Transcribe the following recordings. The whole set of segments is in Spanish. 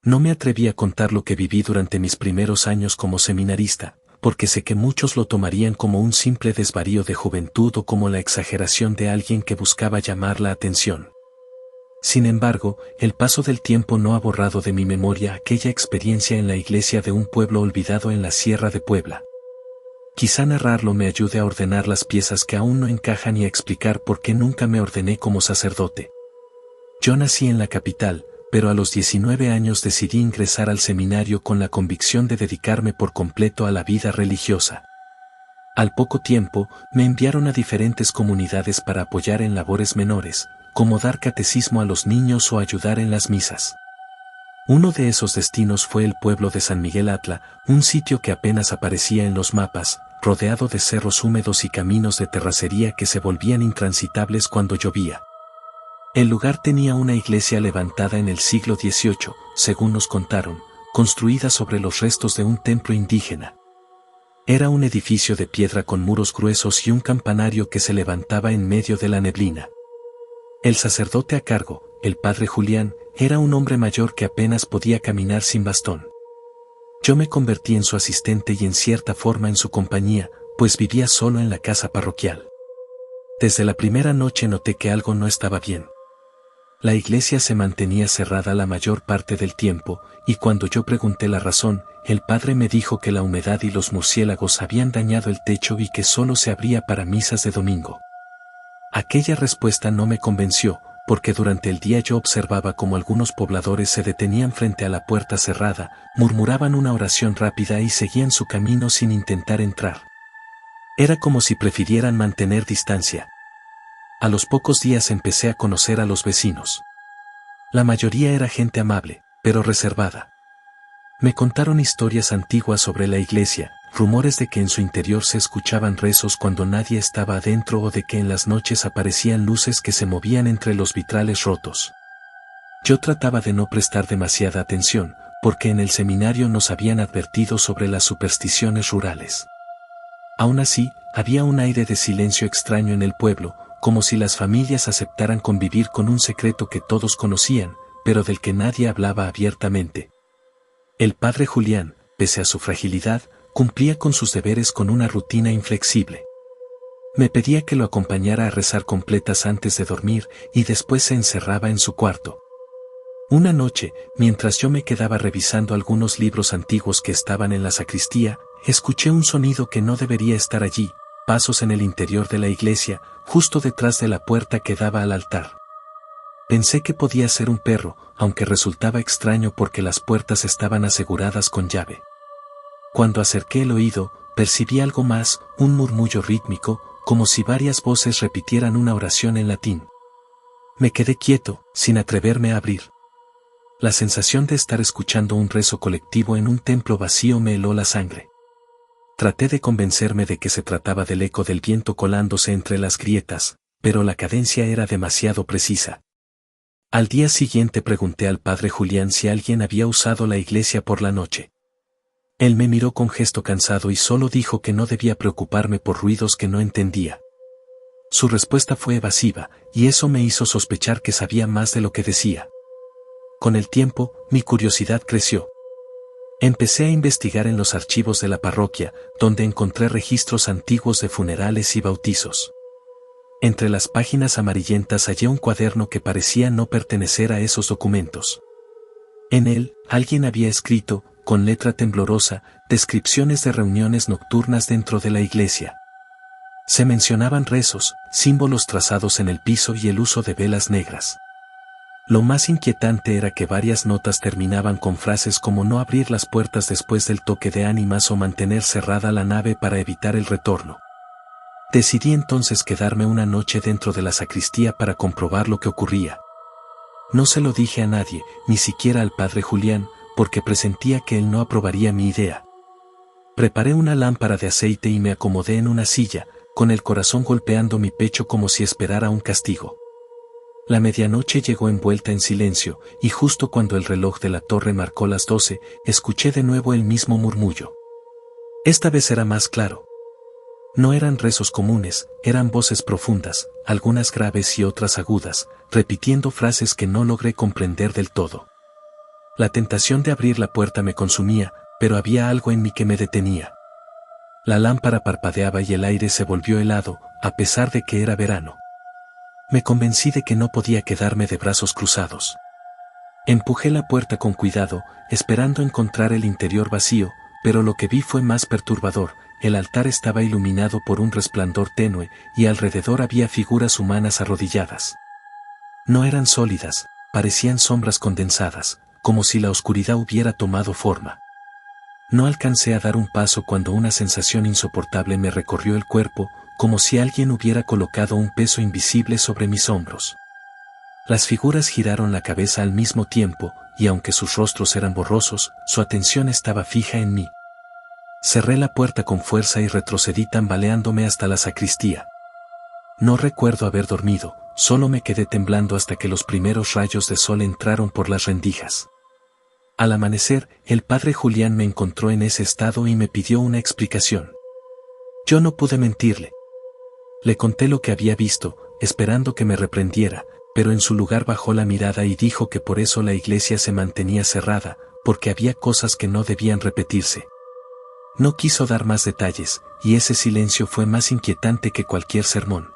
No me atreví a contar lo que viví durante mis primeros años como seminarista, porque sé que muchos lo tomarían como un simple desvarío de juventud o como la exageración de alguien que buscaba llamar la atención. Sin embargo, el paso del tiempo no ha borrado de mi memoria aquella experiencia en la iglesia de un pueblo olvidado en la Sierra de Puebla. Quizá narrarlo me ayude a ordenar las piezas que aún no encajan y a explicar por qué nunca me ordené como sacerdote. Yo nací en la capital, pero a los 19 años decidí ingresar al seminario con la convicción de dedicarme por completo a la vida religiosa. Al poco tiempo, me enviaron a diferentes comunidades para apoyar en labores menores, como dar catecismo a los niños o ayudar en las misas. Uno de esos destinos fue el pueblo de San Miguel Atla, un sitio que apenas aparecía en los mapas, rodeado de cerros húmedos y caminos de terracería que se volvían intransitables cuando llovía. El lugar tenía una iglesia levantada en el siglo XVIII, según nos contaron, construida sobre los restos de un templo indígena. Era un edificio de piedra con muros gruesos y un campanario que se levantaba en medio de la neblina. El sacerdote a cargo, el padre Julián, era un hombre mayor que apenas podía caminar sin bastón. Yo me convertí en su asistente y en cierta forma en su compañía, pues vivía solo en la casa parroquial. Desde la primera noche noté que algo no estaba bien. La iglesia se mantenía cerrada la mayor parte del tiempo, y cuando yo pregunté la razón, el padre me dijo que la humedad y los murciélagos habían dañado el techo y que solo se abría para misas de domingo. Aquella respuesta no me convenció, porque durante el día yo observaba cómo algunos pobladores se detenían frente a la puerta cerrada, murmuraban una oración rápida y seguían su camino sin intentar entrar. Era como si prefirieran mantener distancia. A los pocos días empecé a conocer a los vecinos. La mayoría era gente amable, pero reservada. Me contaron historias antiguas sobre la iglesia, rumores de que en su interior se escuchaban rezos cuando nadie estaba adentro o de que en las noches aparecían luces que se movían entre los vitrales rotos. Yo trataba de no prestar demasiada atención, porque en el seminario nos habían advertido sobre las supersticiones rurales. Aún así, había un aire de silencio extraño en el pueblo, como si las familias aceptaran convivir con un secreto que todos conocían, pero del que nadie hablaba abiertamente. El padre Julián, pese a su fragilidad, cumplía con sus deberes con una rutina inflexible. Me pedía que lo acompañara a rezar completas antes de dormir y después se encerraba en su cuarto. Una noche, mientras yo me quedaba revisando algunos libros antiguos que estaban en la sacristía, escuché un sonido que no debería estar allí, pasos en el interior de la iglesia, justo detrás de la puerta que daba al altar. Pensé que podía ser un perro, aunque resultaba extraño porque las puertas estaban aseguradas con llave. Cuando acerqué el oído, percibí algo más, un murmullo rítmico, como si varias voces repitieran una oración en latín. Me quedé quieto, sin atreverme a abrir. La sensación de estar escuchando un rezo colectivo en un templo vacío me heló la sangre. Traté de convencerme de que se trataba del eco del viento colándose entre las grietas, pero la cadencia era demasiado precisa. Al día siguiente pregunté al padre Julián si alguien había usado la iglesia por la noche. Él me miró con gesto cansado y solo dijo que no debía preocuparme por ruidos que no entendía. Su respuesta fue evasiva, y eso me hizo sospechar que sabía más de lo que decía. Con el tiempo, mi curiosidad creció. Empecé a investigar en los archivos de la parroquia, donde encontré registros antiguos de funerales y bautizos. Entre las páginas amarillentas hallé un cuaderno que parecía no pertenecer a esos documentos. En él, alguien había escrito, con letra temblorosa, descripciones de reuniones nocturnas dentro de la iglesia. Se mencionaban rezos, símbolos trazados en el piso y el uso de velas negras. Lo más inquietante era que varias notas terminaban con frases como no abrir las puertas después del toque de ánimas o mantener cerrada la nave para evitar el retorno. Decidí entonces quedarme una noche dentro de la sacristía para comprobar lo que ocurría. No se lo dije a nadie, ni siquiera al padre Julián, porque presentía que él no aprobaría mi idea. Preparé una lámpara de aceite y me acomodé en una silla, con el corazón golpeando mi pecho como si esperara un castigo. La medianoche llegó envuelta en silencio, y justo cuando el reloj de la torre marcó las 12, escuché de nuevo el mismo murmullo. Esta vez era más claro. No eran rezos comunes, eran voces profundas, algunas graves y otras agudas, repitiendo frases que no logré comprender del todo. La tentación de abrir la puerta me consumía, pero había algo en mí que me detenía. La lámpara parpadeaba y el aire se volvió helado, a pesar de que era verano. Me convencí de que no podía quedarme de brazos cruzados. Empujé la puerta con cuidado, esperando encontrar el interior vacío, pero lo que vi fue más perturbador. El altar estaba iluminado por un resplandor tenue, y alrededor había figuras humanas arrodilladas. No eran sólidas, parecían sombras condensadas, como si la oscuridad hubiera tomado forma. No alcancé a dar un paso cuando una sensación insoportable me recorrió el cuerpo, como si alguien hubiera colocado un peso invisible sobre mis hombros. Las figuras giraron la cabeza al mismo tiempo, y aunque sus rostros eran borrosos, su atención estaba fija en mí. Cerré la puerta con fuerza y retrocedí tambaleándome hasta la sacristía. No recuerdo haber dormido, solo me quedé temblando hasta que los primeros rayos de sol entraron por las rendijas. Al amanecer, el padre Julián me encontró en ese estado y me pidió una explicación. Yo no pude mentirle. Le conté lo que había visto, esperando que me reprendiera, pero en su lugar bajó la mirada y dijo que por eso la iglesia se mantenía cerrada, porque había cosas que no debían repetirse. No quiso dar más detalles, y ese silencio fue más inquietante que cualquier sermón.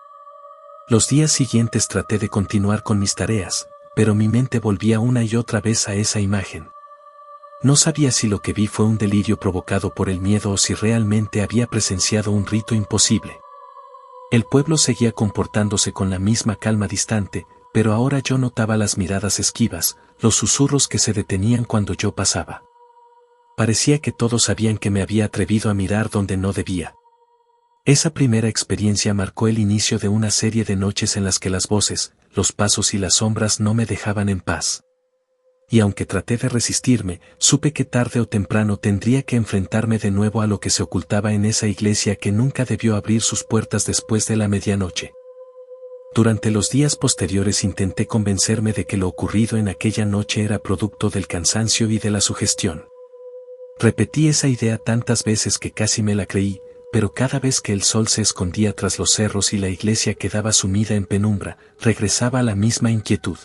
Los días siguientes traté de continuar con mis tareas, pero mi mente volvía una y otra vez a esa imagen. No sabía si lo que vi fue un delirio provocado por el miedo o si realmente había presenciado un rito imposible. El pueblo seguía comportándose con la misma calma distante, pero ahora yo notaba las miradas esquivas, los susurros que se detenían cuando yo pasaba. Parecía que todos sabían que me había atrevido a mirar donde no debía. Esa primera experiencia marcó el inicio de una serie de noches en las que las voces, los pasos y las sombras no me dejaban en paz. Y aunque traté de resistirme, supe que tarde o temprano tendría que enfrentarme de nuevo a lo que se ocultaba en esa iglesia que nunca debió abrir sus puertas después de la medianoche. Durante los días posteriores intenté convencerme de que lo ocurrido en aquella noche era producto del cansancio y de la sugestión. Repetí esa idea tantas veces que casi me la creí, pero cada vez que el sol se escondía tras los cerros y la iglesia quedaba sumida en penumbra, regresaba a la misma inquietud.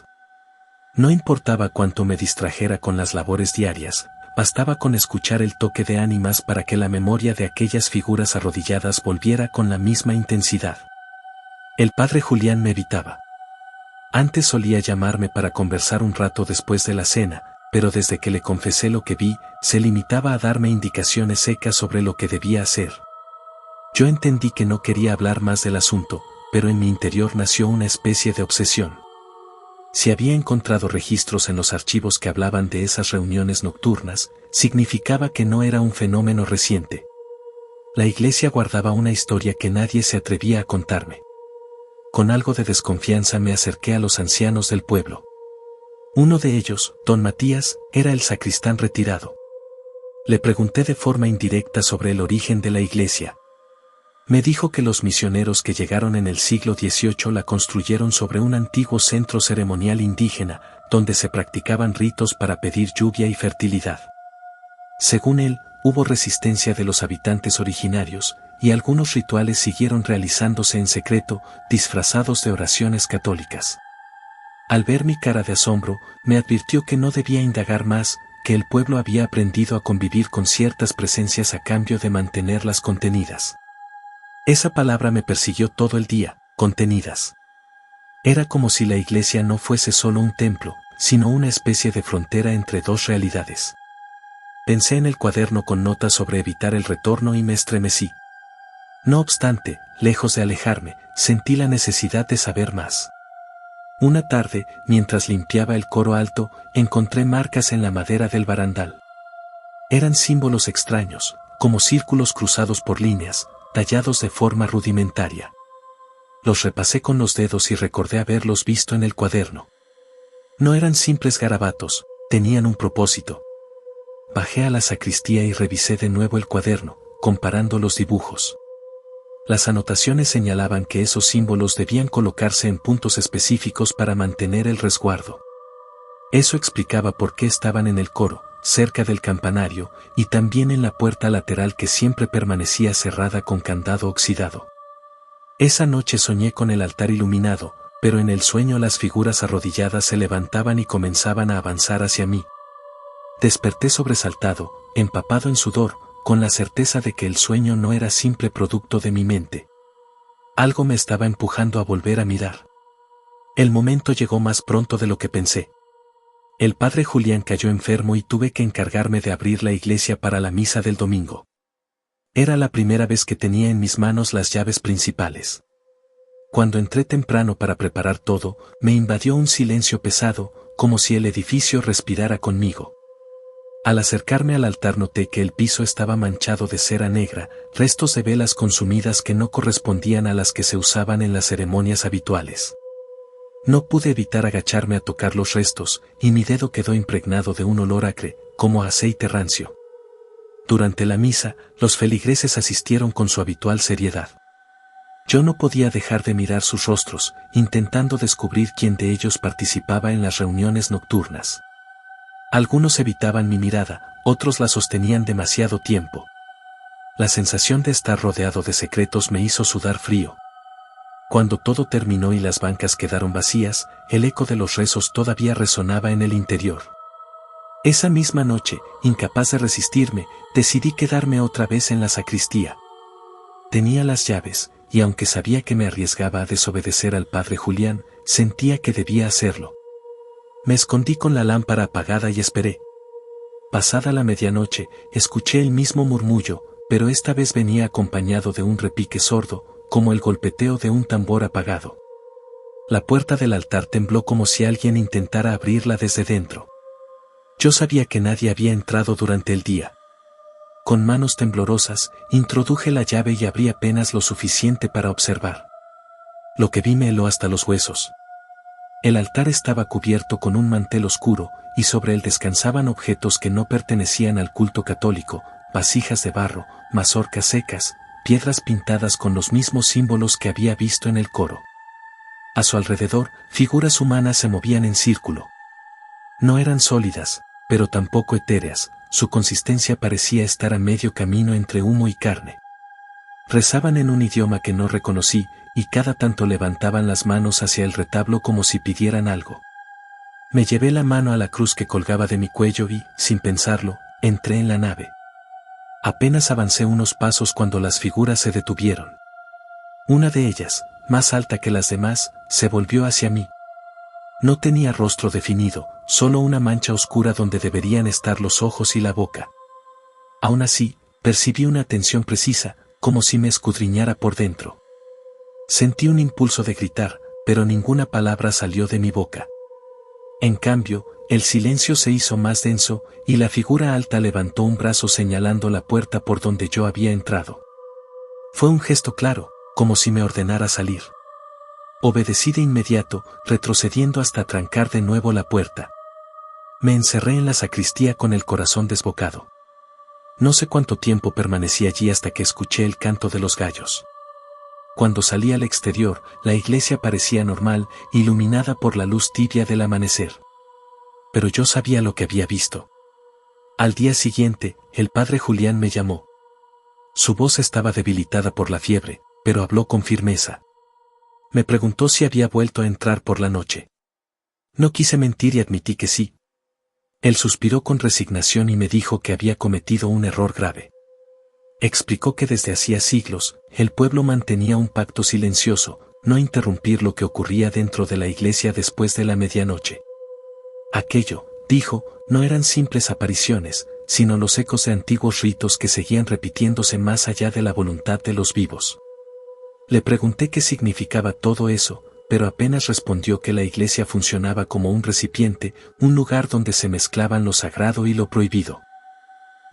No importaba cuánto me distrajera con las labores diarias, bastaba con escuchar el toque de ánimas para que la memoria de aquellas figuras arrodilladas volviera con la misma intensidad. El padre Julián me evitaba. Antes solía llamarme para conversar un rato después de la cena, pero desde que le confesé lo que vi, se limitaba a darme indicaciones secas sobre lo que debía hacer. Yo entendí que no quería hablar más del asunto, pero en mi interior nació una especie de obsesión. Si había encontrado registros en los archivos que hablaban de esas reuniones nocturnas, significaba que no era un fenómeno reciente. La iglesia guardaba una historia que nadie se atrevía a contarme. Con algo de desconfianza me acerqué a los ancianos del pueblo. Uno de ellos, don Matías, era el sacristán retirado. Le pregunté de forma indirecta sobre el origen de la iglesia. Me dijo que los misioneros que llegaron en el siglo XVIII la construyeron sobre un antiguo centro ceremonial indígena, donde se practicaban ritos para pedir lluvia y fertilidad. Según él, hubo resistencia de los habitantes originarios, y algunos rituales siguieron realizándose en secreto, disfrazados de oraciones católicas. Al ver mi cara de asombro, me advirtió que no debía indagar más, que el pueblo había aprendido a convivir con ciertas presencias a cambio de mantenerlas contenidas. Esa palabra me persiguió todo el día, contenidas. Era como si la iglesia no fuese solo un templo, sino una especie de frontera entre dos realidades. Pensé en el cuaderno con notas sobre evitar el retorno y me estremecí. No obstante, lejos de alejarme, sentí la necesidad de saber más. Una tarde, mientras limpiaba el coro alto, encontré marcas en la madera del barandal. Eran símbolos extraños, como círculos cruzados por líneas, tallados de forma rudimentaria. Los repasé con los dedos y recordé haberlos visto en el cuaderno. No eran simples garabatos, tenían un propósito. Bajé a la sacristía y revisé de nuevo el cuaderno, comparando los dibujos. Las anotaciones señalaban que esos símbolos debían colocarse en puntos específicos para mantener el resguardo. Eso explicaba por qué estaban en el coro, cerca del campanario, y también en la puerta lateral que siempre permanecía cerrada con candado oxidado. Esa noche soñé con el altar iluminado, pero en el sueño las figuras arrodilladas se levantaban y comenzaban a avanzar hacia mí. Desperté sobresaltado, empapado en sudor, con la certeza de que el sueño no era simple producto de mi mente. Algo me estaba empujando a volver a mirar. El momento llegó más pronto de lo que pensé. El padre Julián cayó enfermo y tuve que encargarme de abrir la iglesia para la misa del domingo. Era la primera vez que tenía en mis manos las llaves principales. Cuando entré temprano para preparar todo, me invadió un silencio pesado, como si el edificio respirara conmigo. Al acercarme al altar noté que el piso estaba manchado de cera negra, restos de velas consumidas que no correspondían a las que se usaban en las ceremonias habituales. No pude evitar agacharme a tocar los restos, y mi dedo quedó impregnado de un olor acre, como a aceite rancio. Durante la misa, los feligreses asistieron con su habitual seriedad. Yo no podía dejar de mirar sus rostros, intentando descubrir quién de ellos participaba en las reuniones nocturnas. Algunos evitaban mi mirada, otros la sostenían demasiado tiempo. La sensación de estar rodeado de secretos me hizo sudar frío. Cuando todo terminó y las bancas quedaron vacías, el eco de los rezos todavía resonaba en el interior. Esa misma noche, incapaz de resistirme, decidí quedarme otra vez en la sacristía. Tenía las llaves, y aunque sabía que me arriesgaba a desobedecer al padre Julián, sentía que debía hacerlo. Me escondí con la lámpara apagada y esperé. Pasada la medianoche, escuché el mismo murmullo, pero esta vez venía acompañado de un repique sordo, como el golpeteo de un tambor apagado. La puerta del altar tembló como si alguien intentara abrirla desde dentro. Yo sabía que nadie había entrado durante el día. Con manos temblorosas, introduje la llave y abrí apenas lo suficiente para observar. Lo que vi me heló hasta los huesos. El altar estaba cubierto con un mantel oscuro, y sobre él descansaban objetos que no pertenecían al culto católico, vasijas de barro, mazorcas secas, piedras pintadas con los mismos símbolos que había visto en el coro. A su alrededor, figuras humanas se movían en círculo. No eran sólidas, pero tampoco etéreas, su consistencia parecía estar a medio camino entre humo y carne. Rezaban en un idioma que no reconocí, y cada tanto levantaban las manos hacia el retablo como si pidieran algo. Me llevé la mano a la cruz que colgaba de mi cuello y, sin pensarlo, entré en la nave. Apenas avancé unos pasos cuando las figuras se detuvieron. Una de ellas, más alta que las demás, se volvió hacia mí. No tenía rostro definido, solo una mancha oscura donde deberían estar los ojos y la boca. Aún así, percibí una tensión precisa, como si me escudriñara por dentro. Sentí un impulso de gritar, pero ninguna palabra salió de mi boca. En cambio, el silencio se hizo más denso, y la figura alta levantó un brazo señalando la puerta por donde yo había entrado. Fue un gesto claro, como si me ordenara salir. Obedecí de inmediato, retrocediendo hasta trancar de nuevo la puerta. Me encerré en la sacristía con el corazón desbocado. No sé cuánto tiempo permanecí allí hasta que escuché el canto de los gallos. Cuando salí al exterior, la iglesia parecía normal, iluminada por la luz tibia del amanecer. Pero yo sabía lo que había visto. Al día siguiente, el padre Julián me llamó. Su voz estaba debilitada por la fiebre, pero habló con firmeza. Me preguntó si había vuelto a entrar por la noche. No quise mentir y admití que sí. Él suspiró con resignación y me dijo que había cometido un error grave. Explicó que desde hacía siglos, el pueblo mantenía un pacto silencioso, no interrumpir lo que ocurría dentro de la iglesia después de la medianoche. Aquello, dijo, no eran simples apariciones, sino los ecos de antiguos ritos que seguían repitiéndose más allá de la voluntad de los vivos. Le pregunté qué significaba todo eso, pero apenas respondió que la iglesia funcionaba como un recipiente, un lugar donde se mezclaban lo sagrado y lo prohibido.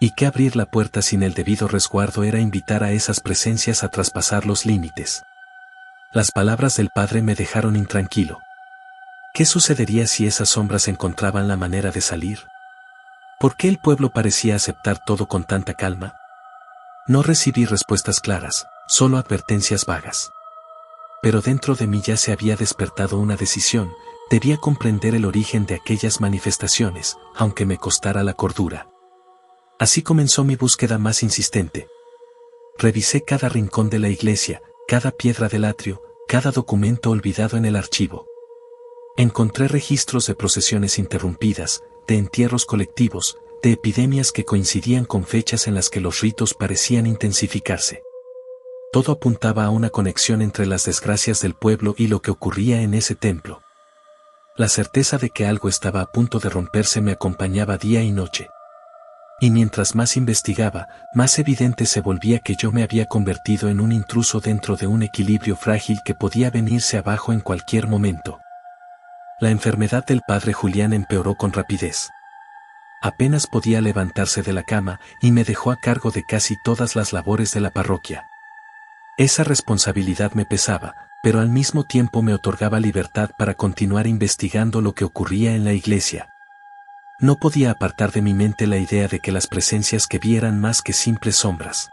Y que abrir la puerta sin el debido resguardo era invitar a esas presencias a traspasar los límites. Las palabras del padre me dejaron intranquilo. ¿Qué sucedería si esas sombras encontraban la manera de salir? ¿Por qué el pueblo parecía aceptar todo con tanta calma? No recibí respuestas claras, solo advertencias vagas. Pero dentro de mí ya se había despertado una decisión, debía comprender el origen de aquellas manifestaciones, aunque me costara la cordura. Así comenzó mi búsqueda más insistente. Revisé cada rincón de la iglesia, cada piedra del atrio, cada documento olvidado en el archivo. Encontré registros de procesiones interrumpidas, de entierros colectivos, de epidemias que coincidían con fechas en las que los ritos parecían intensificarse. Todo apuntaba a una conexión entre las desgracias del pueblo y lo que ocurría en ese templo. La certeza de que algo estaba a punto de romperse me acompañaba día y noche. Y mientras más investigaba, más evidente se volvía que yo me había convertido en un intruso dentro de un equilibrio frágil que podía venirse abajo en cualquier momento. La enfermedad del padre Julián empeoró con rapidez. Apenas podía levantarse de la cama y me dejó a cargo de casi todas las labores de la parroquia. Esa responsabilidad me pesaba, pero al mismo tiempo me otorgaba libertad para continuar investigando lo que ocurría en la iglesia. No podía apartar de mi mente la idea de que las presencias que vi eran más que simples sombras.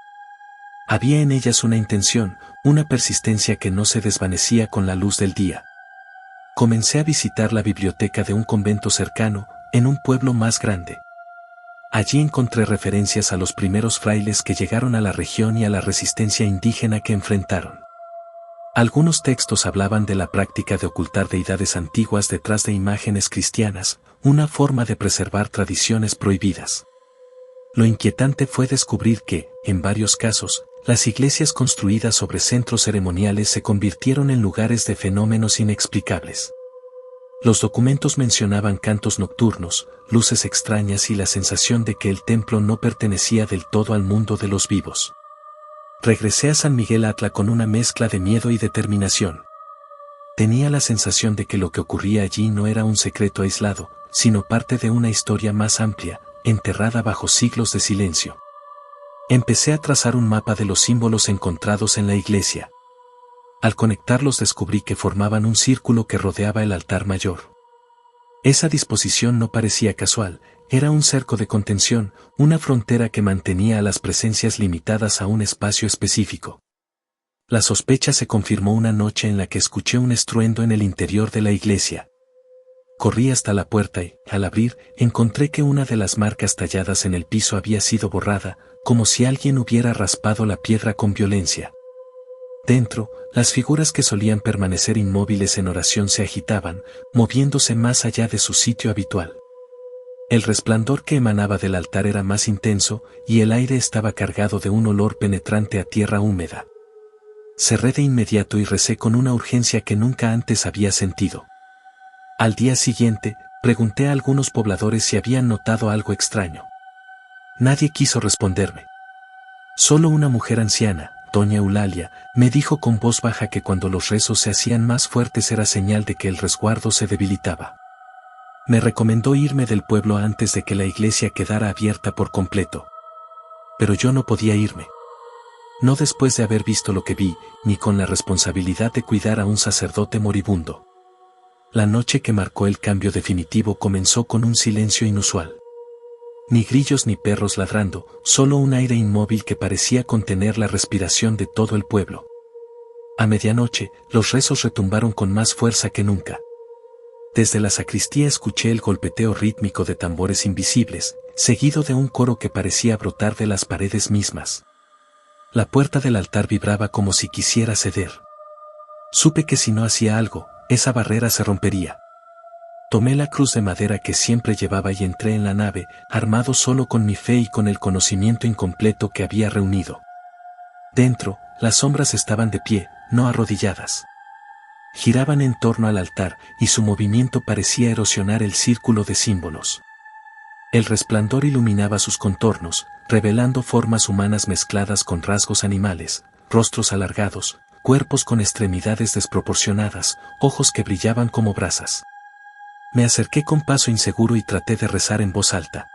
Había en ellas una intención, una persistencia que no se desvanecía con la luz del día. Comencé a visitar la biblioteca de un convento cercano, en un pueblo más grande. Allí encontré referencias a los primeros frailes que llegaron a la región y a la resistencia indígena que enfrentaron. Algunos textos hablaban de la práctica de ocultar deidades antiguas detrás de imágenes cristianas, una forma de preservar tradiciones prohibidas. Lo inquietante fue descubrir que, en varios casos, las iglesias construidas sobre centros ceremoniales se convirtieron en lugares de fenómenos inexplicables. Los documentos mencionaban cantos nocturnos, luces extrañas y la sensación de que el templo no pertenecía del todo al mundo de los vivos. Regresé a San Miguel Atla con una mezcla de miedo y determinación. Tenía la sensación de que lo que ocurría allí no era un secreto aislado, sino parte de una historia más amplia, enterrada bajo siglos de silencio. Empecé a trazar un mapa de los símbolos encontrados en la iglesia. Al conectarlos descubrí que formaban un círculo que rodeaba el altar mayor. Esa disposición no parecía casual, era un cerco de contención, una frontera que mantenía a las presencias limitadas a un espacio específico. La sospecha se confirmó una noche en la que escuché un estruendo en el interior de la iglesia. Corrí hasta la puerta y, al abrir, encontré que una de las marcas talladas en el piso había sido borrada, como si alguien hubiera raspado la piedra con violencia. Dentro, las figuras que solían permanecer inmóviles en oración se agitaban, moviéndose más allá de su sitio habitual. El resplandor que emanaba del altar era más intenso, y el aire estaba cargado de un olor penetrante a tierra húmeda. Cerré de inmediato y recé con una urgencia que nunca antes había sentido. Al día siguiente, pregunté a algunos pobladores si habían notado algo extraño. Nadie quiso responderme. Solo una mujer anciana, doña Eulalia, me dijo con voz baja que cuando los rezos se hacían más fuertes era señal de que el resguardo se debilitaba. Me recomendó irme del pueblo antes de que la iglesia quedara abierta por completo. Pero yo no podía irme. No después de haber visto lo que vi, ni con la responsabilidad de cuidar a un sacerdote moribundo. La noche que marcó el cambio definitivo comenzó con un silencio inusual. Ni grillos ni perros ladrando, solo un aire inmóvil que parecía contener la respiración de todo el pueblo. A medianoche, los rezos retumbaron con más fuerza que nunca. Desde la sacristía escuché el golpeteo rítmico de tambores invisibles, seguido de un coro que parecía brotar de las paredes mismas. La puerta del altar vibraba como si quisiera ceder. Supe que si no hacía algo, esa barrera se rompería. Tomé la cruz de madera que siempre llevaba y entré en la nave, armado solo con mi fe y con el conocimiento incompleto que había reunido. Dentro, las sombras estaban de pie, no arrodilladas. Giraban en torno al altar, y su movimiento parecía erosionar el círculo de símbolos. El resplandor iluminaba sus contornos, revelando formas humanas mezcladas con rasgos animales, rostros alargados, cuerpos con extremidades desproporcionadas, ojos que brillaban como brasas. Me acerqué con paso inseguro y traté de rezar en voz alta.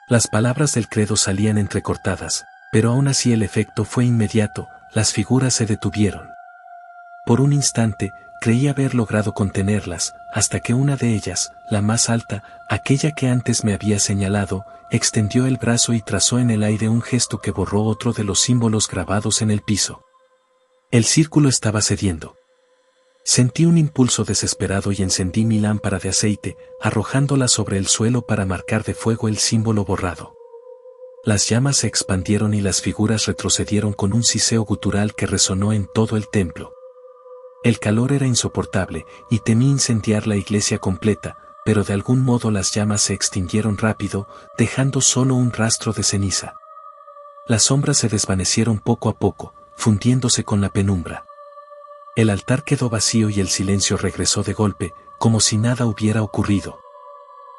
Las palabras del credo salían entrecortadas, pero aún así el efecto fue inmediato, las figuras se detuvieron. Por un instante, creí haber logrado contenerlas, hasta que una de ellas, la más alta, aquella que antes me había señalado, extendió el brazo y trazó en el aire un gesto que borró otro de los símbolos grabados en el piso. El círculo estaba cediendo. Sentí un impulso desesperado y encendí mi lámpara de aceite, arrojándola sobre el suelo para marcar de fuego el símbolo borrado. Las llamas se expandieron y las figuras retrocedieron con un siseo gutural que resonó en todo el templo. El calor era insoportable, y temí incendiar la iglesia completa, pero de algún modo las llamas se extinguieron rápido, dejando solo un rastro de ceniza. Las sombras se desvanecieron poco a poco, fundiéndose con la penumbra. El altar quedó vacío y el silencio regresó de golpe, como si nada hubiera ocurrido.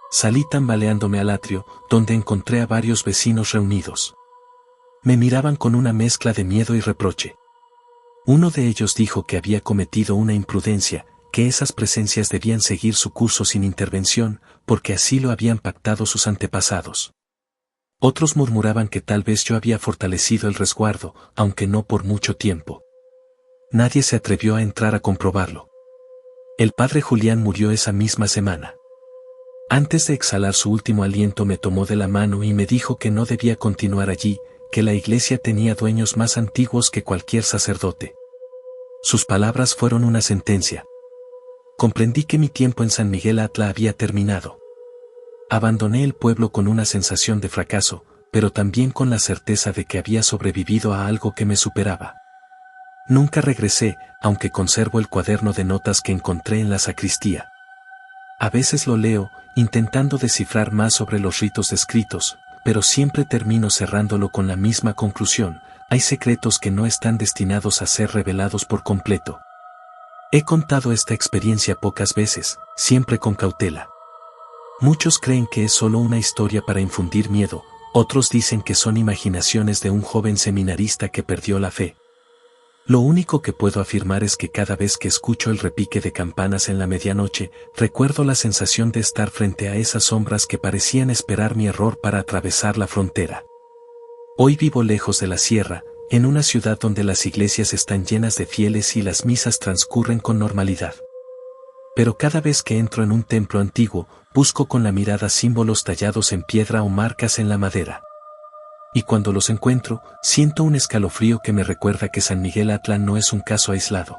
Salí tambaleándome al atrio, donde encontré a varios vecinos reunidos. Me miraban con una mezcla de miedo y reproche. Uno de ellos dijo que había cometido una imprudencia, que esas presencias debían seguir su curso sin intervención, porque así lo habían pactado sus antepasados. Otros murmuraban que tal vez yo había fortalecido el resguardo, aunque no por mucho tiempo. Nadie se atrevió a entrar a comprobarlo. El padre Julián murió esa misma semana. Antes de exhalar su último aliento me tomó de la mano y me dijo que no debía continuar allí, que la iglesia tenía dueños más antiguos que cualquier sacerdote. Sus palabras fueron una sentencia. Comprendí que mi tiempo en San Miguel Atla había terminado. Abandoné el pueblo con una sensación de fracaso, pero también con la certeza de que había sobrevivido a algo que me superaba. Nunca regresé, aunque conservo el cuaderno de notas que encontré en la sacristía. A veces lo leo, intentando descifrar más sobre los ritos descritos, pero siempre termino cerrándolo con la misma conclusión: hay secretos que no están destinados a ser revelados por completo. He contado esta experiencia pocas veces, siempre con cautela. Muchos creen que es solo una historia para infundir miedo, otros dicen que son imaginaciones de un joven seminarista que perdió la fe. Lo único que puedo afirmar es que cada vez que escucho el repique de campanas en la medianoche, recuerdo la sensación de estar frente a esas sombras que parecían esperar mi error para atravesar la frontera. Hoy vivo lejos de la sierra, en una ciudad donde las iglesias están llenas de fieles y las misas transcurren con normalidad. Pero cada vez que entro en un templo antiguo, busco con la mirada símbolos tallados en piedra o marcas en la madera. Y cuando los encuentro, siento un escalofrío que me recuerda que San Miguel Atla no es un caso aislado.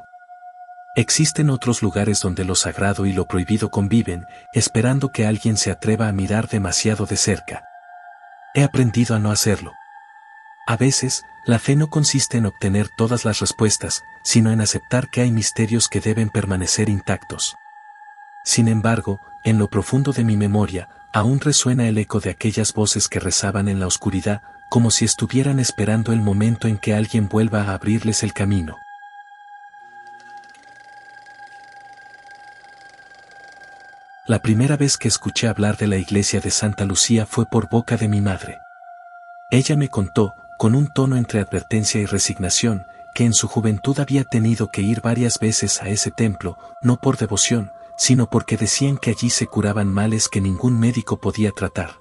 Existen otros lugares donde lo sagrado y lo prohibido conviven, esperando que alguien se atreva a mirar demasiado de cerca. He aprendido a no hacerlo. A veces, la fe no consiste en obtener todas las respuestas, sino en aceptar que hay misterios que deben permanecer intactos. Sin embargo, en lo profundo de mi memoria, aún resuena el eco de aquellas voces que rezaban en la oscuridad, como si estuvieran esperando el momento en que alguien vuelva a abrirles el camino. La primera vez que escuché hablar de la iglesia de Santa Lucía fue por boca de mi madre. Ella me contó, con un tono entre advertencia y resignación, que en su juventud había tenido que ir varias veces a ese templo, no por devoción, sino porque decían que allí se curaban males que ningún médico podía tratar.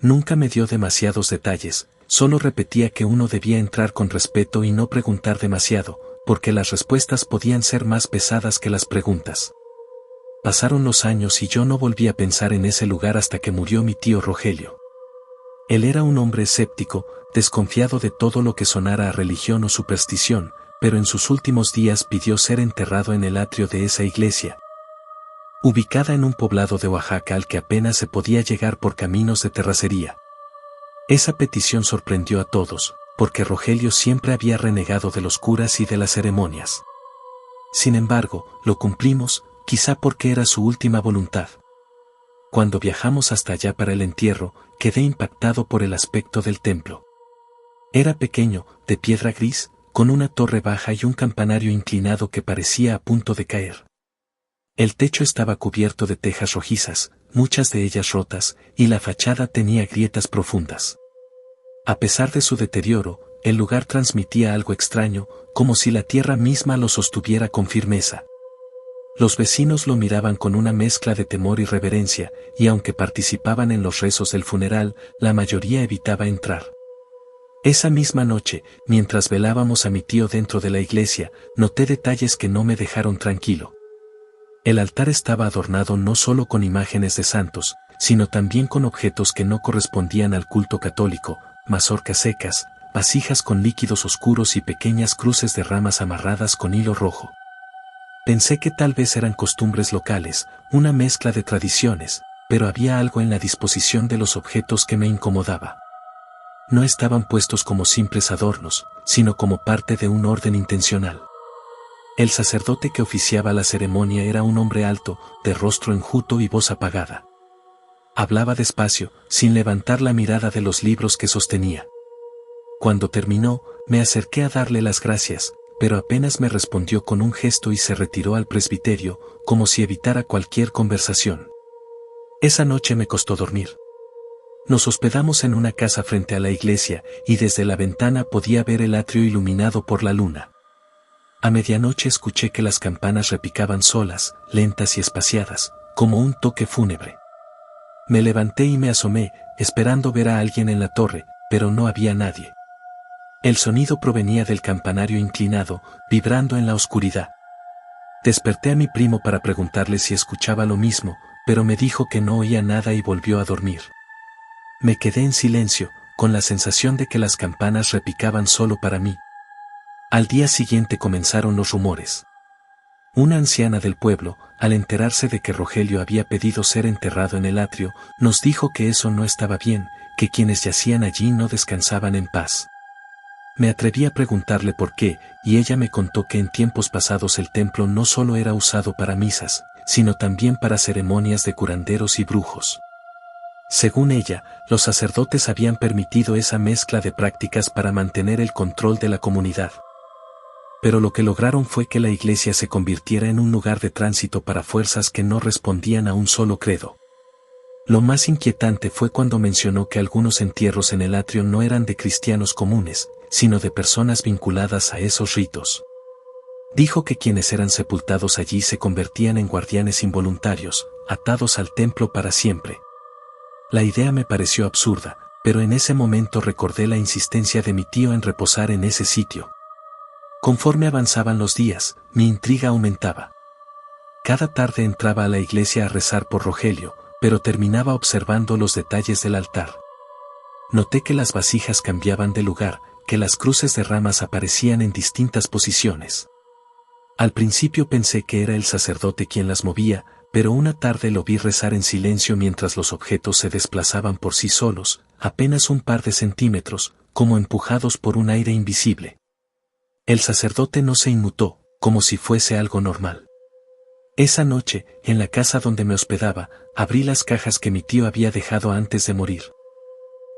Nunca me dio demasiados detalles, solo repetía que uno debía entrar con respeto y no preguntar demasiado, porque las respuestas podían ser más pesadas que las preguntas. Pasaron los años y yo no volví a pensar en ese lugar hasta que murió mi tío Rogelio. Él era un hombre escéptico, desconfiado de todo lo que sonara a religión o superstición, pero en sus últimos días pidió ser enterrado en el atrio de esa iglesia, ubicada en un poblado de Oaxaca al que apenas se podía llegar por caminos de terracería. Esa petición sorprendió a todos, porque Rogelio siempre había renegado de los curas y de las ceremonias. Sin embargo, lo cumplimos, quizá porque era su última voluntad. Cuando viajamos hasta allá para el entierro, quedé impactado por el aspecto del templo. Era pequeño, de piedra gris, con una torre baja y un campanario inclinado que parecía a punto de caer. El techo estaba cubierto de tejas rojizas, muchas de ellas rotas, y la fachada tenía grietas profundas. A pesar de su deterioro, el lugar transmitía algo extraño, como si la tierra misma lo sostuviera con firmeza. Los vecinos lo miraban con una mezcla de temor y reverencia, y aunque participaban en los rezos del funeral, la mayoría evitaba entrar. Esa misma noche, mientras velábamos a mi tío dentro de la iglesia, noté detalles que no me dejaron tranquilo. El altar estaba adornado no solo con imágenes de santos, sino también con objetos que no correspondían al culto católico: mazorcas secas, vasijas con líquidos oscuros y pequeñas cruces de ramas amarradas con hilo rojo. Pensé que tal vez eran costumbres locales, una mezcla de tradiciones, pero había algo en la disposición de los objetos que me incomodaba. No estaban puestos como simples adornos, sino como parte de un orden intencional. El sacerdote que oficiaba la ceremonia era un hombre alto, de rostro enjuto y voz apagada. Hablaba despacio, sin levantar la mirada de los libros que sostenía. Cuando terminó, me acerqué a darle las gracias, pero apenas me respondió con un gesto y se retiró al presbiterio, como si evitara cualquier conversación. Esa noche me costó dormir. Nos hospedamos en una casa frente a la iglesia, y desde la ventana podía ver el atrio iluminado por la luna. A medianoche escuché que las campanas repicaban solas, lentas y espaciadas, como un toque fúnebre. Me levanté y me asomé, esperando ver a alguien en la torre, pero no había nadie. El sonido provenía del campanario inclinado, vibrando en la oscuridad. Desperté a mi primo para preguntarle si escuchaba lo mismo, pero me dijo que no oía nada y volvió a dormir. Me quedé en silencio, con la sensación de que las campanas repicaban solo para mí. Al día siguiente comenzaron los rumores. Una anciana del pueblo, al enterarse de que Rogelio había pedido ser enterrado en el atrio, nos dijo que eso no estaba bien, que quienes yacían allí no descansaban en paz. Me atreví a preguntarle por qué, y ella me contó que en tiempos pasados el templo no solo era usado para misas, sino también para ceremonias de curanderos y brujos. Según ella, los sacerdotes habían permitido esa mezcla de prácticas para mantener el control de la comunidad. Pero lo que lograron fue que la iglesia se convirtiera en un lugar de tránsito para fuerzas que no respondían a un solo credo. Lo más inquietante fue cuando mencionó que algunos entierros en el atrio no eran de cristianos comunes, sino de personas vinculadas a esos ritos. Dijo que quienes eran sepultados allí se convertían en guardianes involuntarios, atados al templo para siempre. La idea me pareció absurda, pero en ese momento recordé la insistencia de mi tío en reposar en ese sitio. Conforme avanzaban los días, mi intriga aumentaba. Cada tarde entraba a la iglesia a rezar por Rogelio, pero terminaba observando los detalles del altar. Noté que las vasijas cambiaban de lugar, que las cruces de ramas aparecían en distintas posiciones. Al principio pensé que era el sacerdote quien las movía, pero una tarde lo vi rezar en silencio mientras los objetos se desplazaban por sí solos, apenas un par de centímetros, como empujados por un aire invisible. El sacerdote no se inmutó, como si fuese algo normal. Esa noche, en la casa donde me hospedaba, abrí las cajas que mi tío había dejado antes de morir.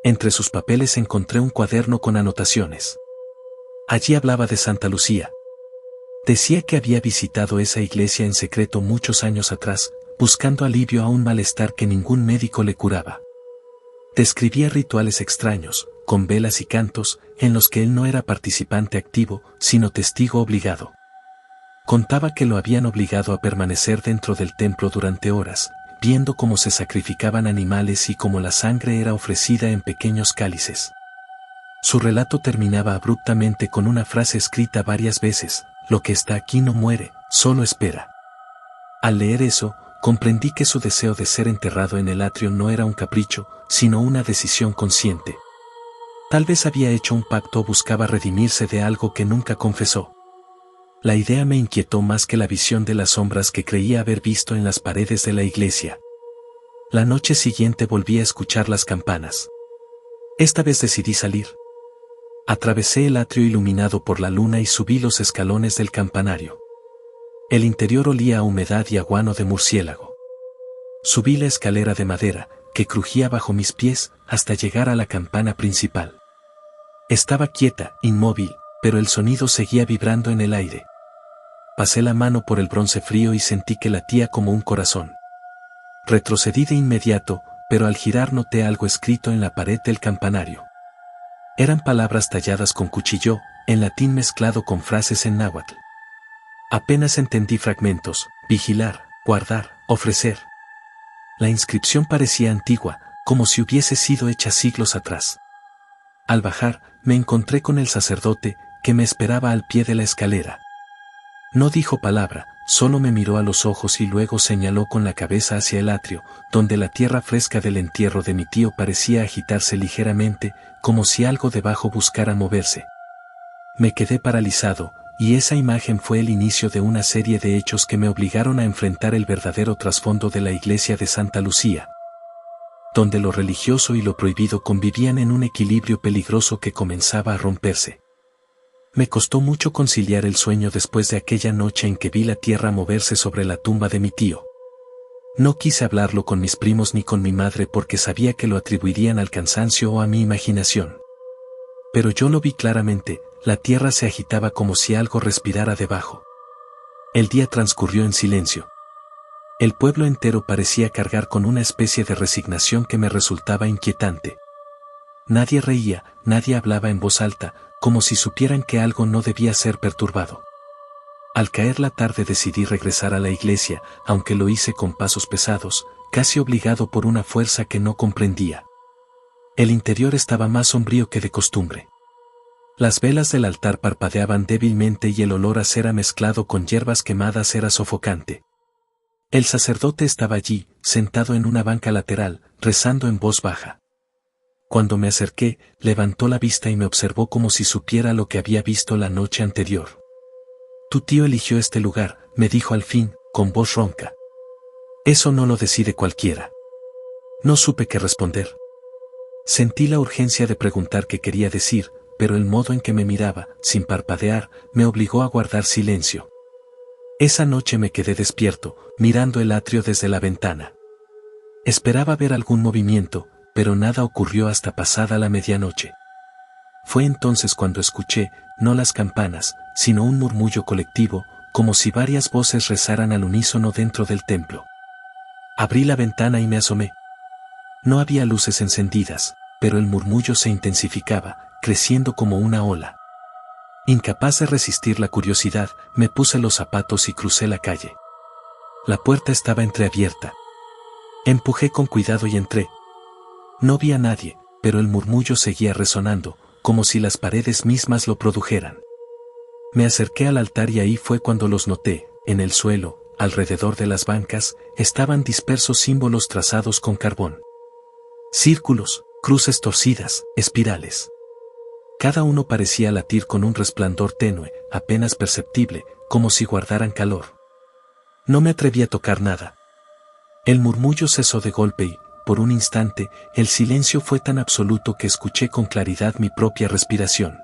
Entre sus papeles encontré un cuaderno con anotaciones. Allí hablaba de Santa Lucía. Decía que había visitado esa iglesia en secreto muchos años atrás, buscando alivio a un malestar que ningún médico le curaba. Describía rituales extraños, con velas y cantos, en los que él no era participante activo, sino testigo obligado. Contaba que lo habían obligado a permanecer dentro del templo durante horas, viendo cómo se sacrificaban animales y cómo la sangre era ofrecida en pequeños cálices. Su relato terminaba abruptamente con una frase escrita varias veces: "Lo que está aquí no muere, solo espera". Al leer eso, comprendí que su deseo de ser enterrado en el atrio no era un capricho, sino una decisión consciente. Tal vez había hecho un pacto o buscaba redimirse de algo que nunca confesó. La idea me inquietó más que la visión de las sombras que creía haber visto en las paredes de la iglesia. La noche siguiente volví a escuchar las campanas. Esta vez decidí salir. Atravesé el atrio iluminado por la luna y subí los escalones del campanario. El interior olía a humedad y a guano de murciélago. Subí la escalera de madera, que crujía bajo mis pies, hasta llegar a la campana principal. Estaba quieta, inmóvil, pero el sonido seguía vibrando en el aire. Pasé la mano por el bronce frío y sentí que latía como un corazón. Retrocedí de inmediato, pero al girar noté algo escrito en la pared del campanario. Eran palabras talladas con cuchillo, en latín mezclado con frases en náhuatl. Apenas entendí fragmentos: vigilar, guardar, ofrecer. La inscripción parecía antigua, como si hubiese sido hecha siglos atrás. Al bajar, me encontré con el sacerdote, que me esperaba al pie de la escalera. No dijo palabra, solo me miró a los ojos y luego señaló con la cabeza hacia el atrio, donde la tierra fresca del entierro de mi tío parecía agitarse ligeramente, como si algo debajo buscara moverse. Me quedé paralizado, y esa imagen fue el inicio de una serie de hechos que me obligaron a enfrentar el verdadero trasfondo de la iglesia de Santa Lucía, donde lo religioso y lo prohibido convivían en un equilibrio peligroso que comenzaba a romperse. Me costó mucho conciliar el sueño después de aquella noche en que vi la tierra moverse sobre la tumba de mi tío. No quise hablarlo con mis primos ni con mi madre porque sabía que lo atribuirían al cansancio o a mi imaginación. Pero yo lo vi claramente, la tierra se agitaba como si algo respirara debajo. El día transcurrió en silencio. El pueblo entero parecía cargar con una especie de resignación que me resultaba inquietante. Nadie reía, nadie hablaba en voz alta, como si supieran que algo no debía ser perturbado. Al caer la tarde decidí regresar a la iglesia, aunque lo hice con pasos pesados, casi obligado por una fuerza que no comprendía. El interior estaba más sombrío que de costumbre. Las velas del altar parpadeaban débilmente y el olor a cera mezclado con hierbas quemadas era sofocante. El sacerdote estaba allí, sentado en una banca lateral, rezando en voz baja. Cuando me acerqué, levantó la vista y me observó como si supiera lo que había visto la noche anterior. Tu tío eligió este lugar, me dijo al fin, con voz ronca. Eso no lo decide cualquiera. No supe qué responder. Sentí la urgencia de preguntar qué quería decir, pero el modo en que me miraba, sin parpadear, me obligó a guardar silencio. Esa noche me quedé despierto, mirando el atrio desde la ventana. Esperaba ver algún movimiento, pero nada ocurrió hasta pasada la medianoche. Fue entonces cuando escuché, no las campanas, sino un murmullo colectivo, como si varias voces rezaran al unísono dentro del templo. Abrí la ventana y me asomé. No había luces encendidas, pero el murmullo se intensificaba, creciendo como una ola. Incapaz de resistir la curiosidad, me puse los zapatos y crucé la calle. La puerta estaba entreabierta. Empujé con cuidado y entré. No vi a nadie, pero el murmullo seguía resonando, como si las paredes mismas lo produjeran. Me acerqué al altar y ahí fue cuando los noté. En el suelo, alrededor de las bancas, estaban dispersos símbolos trazados con carbón. Círculos, cruces torcidas, espirales. Cada uno parecía latir con un resplandor tenue, apenas perceptible, como si guardaran calor. No me atreví a tocar nada. El murmullo cesó de golpe y, por un instante, el silencio fue tan absoluto que escuché con claridad mi propia respiración.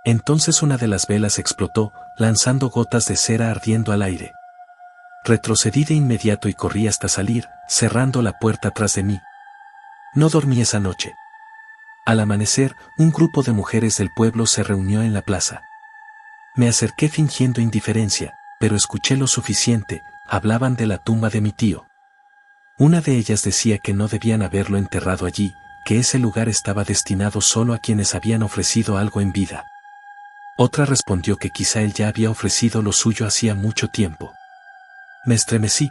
Entonces una de las velas explotó, lanzando gotas de cera ardiendo al aire. Retrocedí de inmediato y corrí hasta salir, cerrando la puerta tras de mí. No dormí esa noche. Al amanecer, un grupo de mujeres del pueblo se reunió en la plaza. Me acerqué fingiendo indiferencia, pero escuché lo suficiente, hablaban de la tumba de mi tío. Una de ellas decía que no debían haberlo enterrado allí, que ese lugar estaba destinado solo a quienes habían ofrecido algo en vida. Otra respondió que quizá él ya había ofrecido lo suyo hacía mucho tiempo. Me estremecí.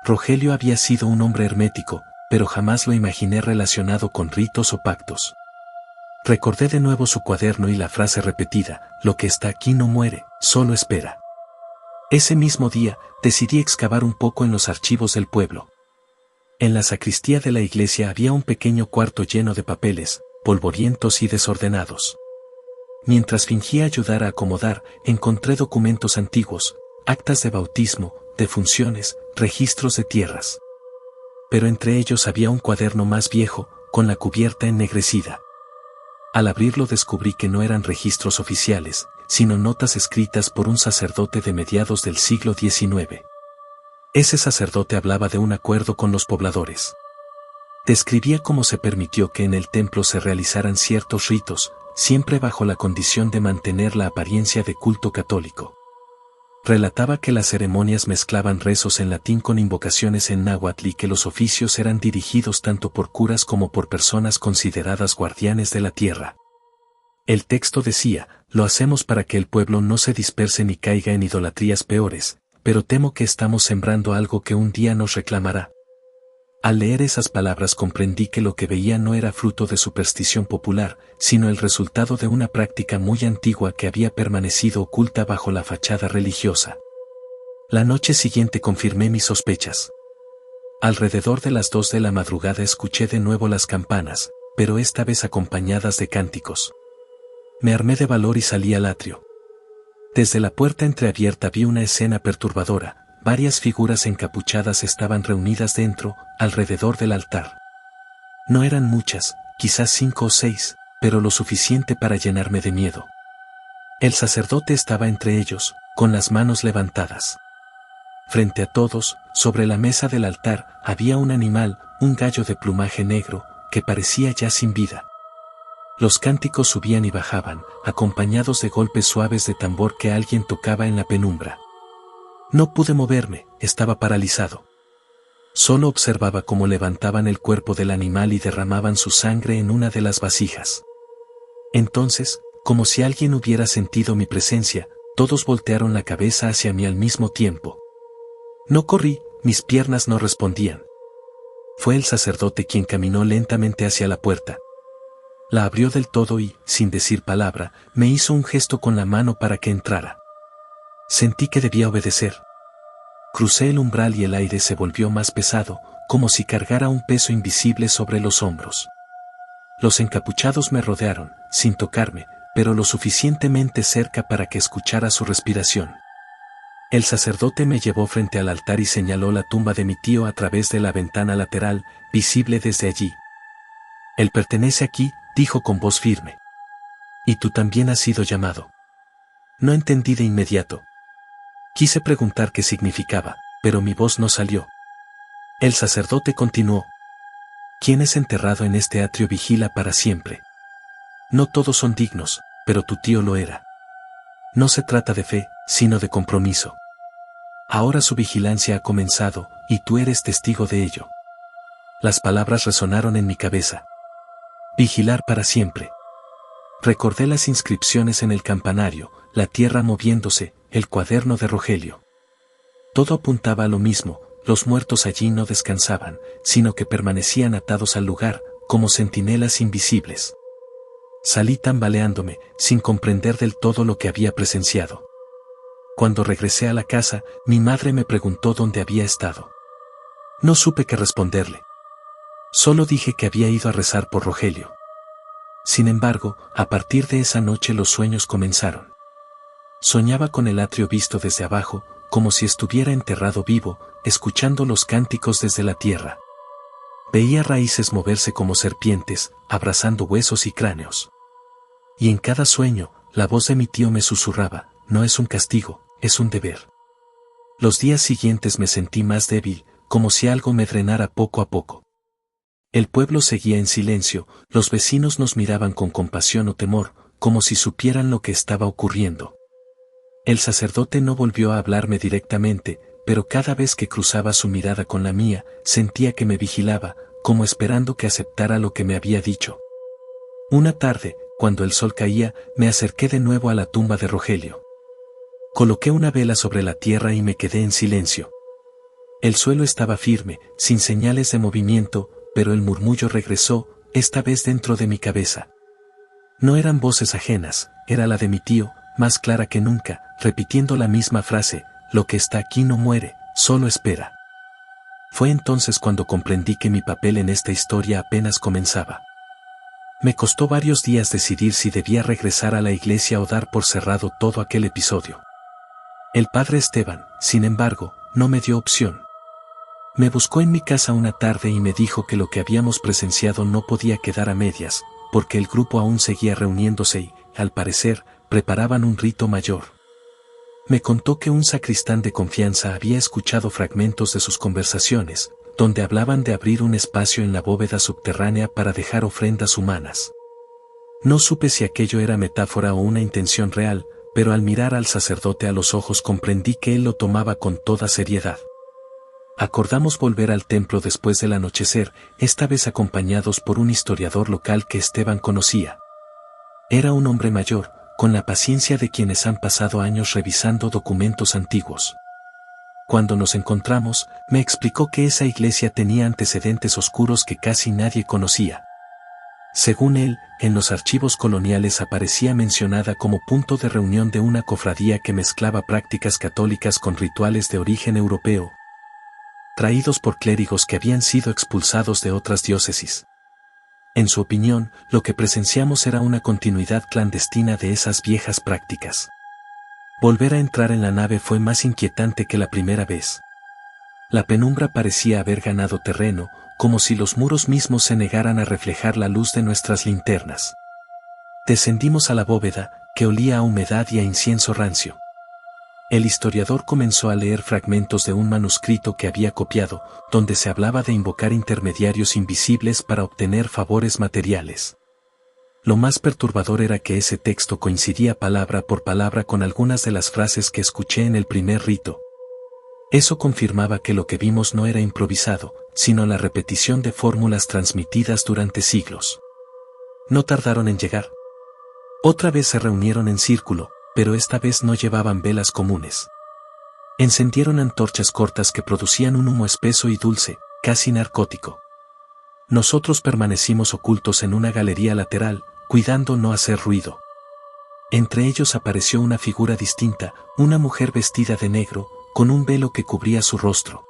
Rogelio había sido un hombre hermético, pero jamás lo imaginé relacionado con ritos o pactos. Recordé de nuevo su cuaderno y la frase repetida, lo que está aquí no muere, solo espera. Ese mismo día, decidí excavar un poco en los archivos del pueblo. En la sacristía de la iglesia había un pequeño cuarto lleno de papeles, polvorientos y desordenados. Mientras fingía ayudar a acomodar, encontré documentos antiguos, actas de bautismo, defunciones, registros de tierras. Pero entre ellos había un cuaderno más viejo, con la cubierta ennegrecida. Al abrirlo descubrí que no eran registros oficiales, sino notas escritas por un sacerdote de mediados del siglo XIX. Ese sacerdote hablaba de un acuerdo con los pobladores. Describía cómo se permitió que en el templo se realizaran ciertos ritos, siempre bajo la condición de mantener la apariencia de culto católico. Relataba que las ceremonias mezclaban rezos en latín con invocaciones en náhuatl y que los oficios eran dirigidos tanto por curas como por personas consideradas guardianes de la tierra. El texto decía, lo hacemos para que el pueblo no se disperse ni caiga en idolatrías peores, pero temo que estamos sembrando algo que un día nos reclamará. Al leer esas palabras comprendí que lo que veía no era fruto de superstición popular, sino el resultado de una práctica muy antigua que había permanecido oculta bajo la fachada religiosa. La noche siguiente confirmé mis sospechas. Alrededor de las 2 de la madrugada escuché de nuevo las campanas, pero esta vez acompañadas de cánticos. Me armé de valor y salí al atrio. Desde la puerta entreabierta vi una escena perturbadora. Varias figuras encapuchadas estaban reunidas dentro, alrededor del altar. No eran muchas, quizás 5 o 6, pero lo suficiente para llenarme de miedo. El sacerdote estaba entre ellos, con las manos levantadas. Frente a todos, sobre la mesa del altar, había un animal, un gallo de plumaje negro, que parecía ya sin vida. Los cánticos subían y bajaban, acompañados de golpes suaves de tambor que alguien tocaba en la penumbra. No pude moverme, estaba paralizado. Solo observaba cómo levantaban el cuerpo del animal y derramaban su sangre en una de las vasijas. Entonces, como si alguien hubiera sentido mi presencia, todos voltearon la cabeza hacia mí al mismo tiempo. No corrí, mis piernas no respondían. Fue el sacerdote quien caminó lentamente hacia la puerta. La abrió del todo y, sin decir palabra, me hizo un gesto con la mano para que entrara. Sentí que debía obedecer. Crucé el umbral y el aire se volvió más pesado, como si cargara un peso invisible sobre los hombros. Los encapuchados me rodearon, sin tocarme, pero lo suficientemente cerca para que escuchara su respiración. El sacerdote me llevó frente al altar y señaló la tumba de mi tío a través de la ventana lateral, visible desde allí. Él pertenece aquí, dijo con voz firme. Y tú también has sido llamado. No entendí de inmediato. Quise preguntar qué significaba, pero mi voz no salió. El sacerdote continuó. Quien es enterrado en este atrio vigila para siempre. No todos son dignos, pero tu tío lo era. No se trata de fe, sino de compromiso. Ahora su vigilancia ha comenzado, y tú eres testigo de ello. Las palabras resonaron en mi cabeza. Vigilar para siempre. Recordé las inscripciones en el campanario, la tierra moviéndose, el cuaderno de Rogelio. Todo apuntaba a lo mismo, los muertos allí no descansaban, sino que permanecían atados al lugar, como centinelas invisibles. Salí tambaleándome, sin comprender del todo lo que había presenciado. Cuando regresé a la casa, mi madre me preguntó dónde había estado. No supe qué responderle. Solo dije que había ido a rezar por Rogelio. Sin embargo, a partir de esa noche los sueños comenzaron. Soñaba con el atrio visto desde abajo, como si estuviera enterrado vivo, escuchando los cánticos desde la tierra. Veía raíces moverse como serpientes, abrazando huesos y cráneos. Y en cada sueño, la voz de mi tío me susurraba, no es un castigo, es un deber. Los días siguientes me sentí más débil, como si algo me drenara poco a poco. El pueblo seguía en silencio, los vecinos nos miraban con compasión o temor, como si supieran lo que estaba ocurriendo. El sacerdote no volvió a hablarme directamente, pero cada vez que cruzaba su mirada con la mía, sentía que me vigilaba, como esperando que aceptara lo que me había dicho. Una tarde, cuando el sol caía, me acerqué de nuevo a la tumba de Rogelio. Coloqué una vela sobre la tierra y me quedé en silencio. El suelo estaba firme, sin señales de movimiento, pero el murmullo regresó, esta vez dentro de mi cabeza. No eran voces ajenas, era la de mi tío, más clara que nunca, repitiendo la misma frase, lo que está aquí no muere, solo espera. Fue entonces cuando comprendí que mi papel en esta historia apenas comenzaba. Me costó varios días decidir si debía regresar a la iglesia o dar por cerrado todo aquel episodio. El padre Esteban, sin embargo, no me dio opción. Me buscó en mi casa una tarde y me dijo que lo que habíamos presenciado no podía quedar a medias, porque el grupo aún seguía reuniéndose y, al parecer, preparaban un rito mayor. Me contó que un sacristán de confianza había escuchado fragmentos de sus conversaciones, donde hablaban de abrir un espacio en la bóveda subterránea para dejar ofrendas humanas. No supe si aquello era metáfora o una intención real, pero al mirar al sacerdote a los ojos comprendí que él lo tomaba con toda seriedad. Acordamos volver al templo después del anochecer, esta vez acompañados por un historiador local que Esteban conocía. Era un hombre mayor, con la paciencia de quienes han pasado años revisando documentos antiguos. Cuando nos encontramos, me explicó que esa iglesia tenía antecedentes oscuros que casi nadie conocía. Según él, en los archivos coloniales aparecía mencionada como punto de reunión de una cofradía que mezclaba prácticas católicas con rituales de origen europeo, traídos por clérigos que habían sido expulsados de otras diócesis. En su opinión, lo que presenciamos era una continuidad clandestina de esas viejas prácticas. Volver a entrar en la nave fue más inquietante que la primera vez. La penumbra parecía haber ganado terreno, como si los muros mismos se negaran a reflejar la luz de nuestras linternas. Descendimos a la bóveda, que olía a humedad y a incienso rancio. El historiador comenzó a leer fragmentos de un manuscrito que había copiado, donde se hablaba de invocar intermediarios invisibles para obtener favores materiales. Lo más perturbador era que ese texto coincidía palabra por palabra con algunas de las frases que escuché en el primer rito. Eso confirmaba que lo que vimos no era improvisado, sino la repetición de fórmulas transmitidas durante siglos. No tardaron en llegar. Otra vez se reunieron en círculo, pero esta vez no llevaban velas comunes. Encendieron antorchas cortas que producían un humo espeso y dulce, casi narcótico. Nosotros permanecimos ocultos en una galería lateral, cuidando no hacer ruido. Entre ellos apareció una figura distinta, una mujer vestida de negro, con un velo que cubría su rostro.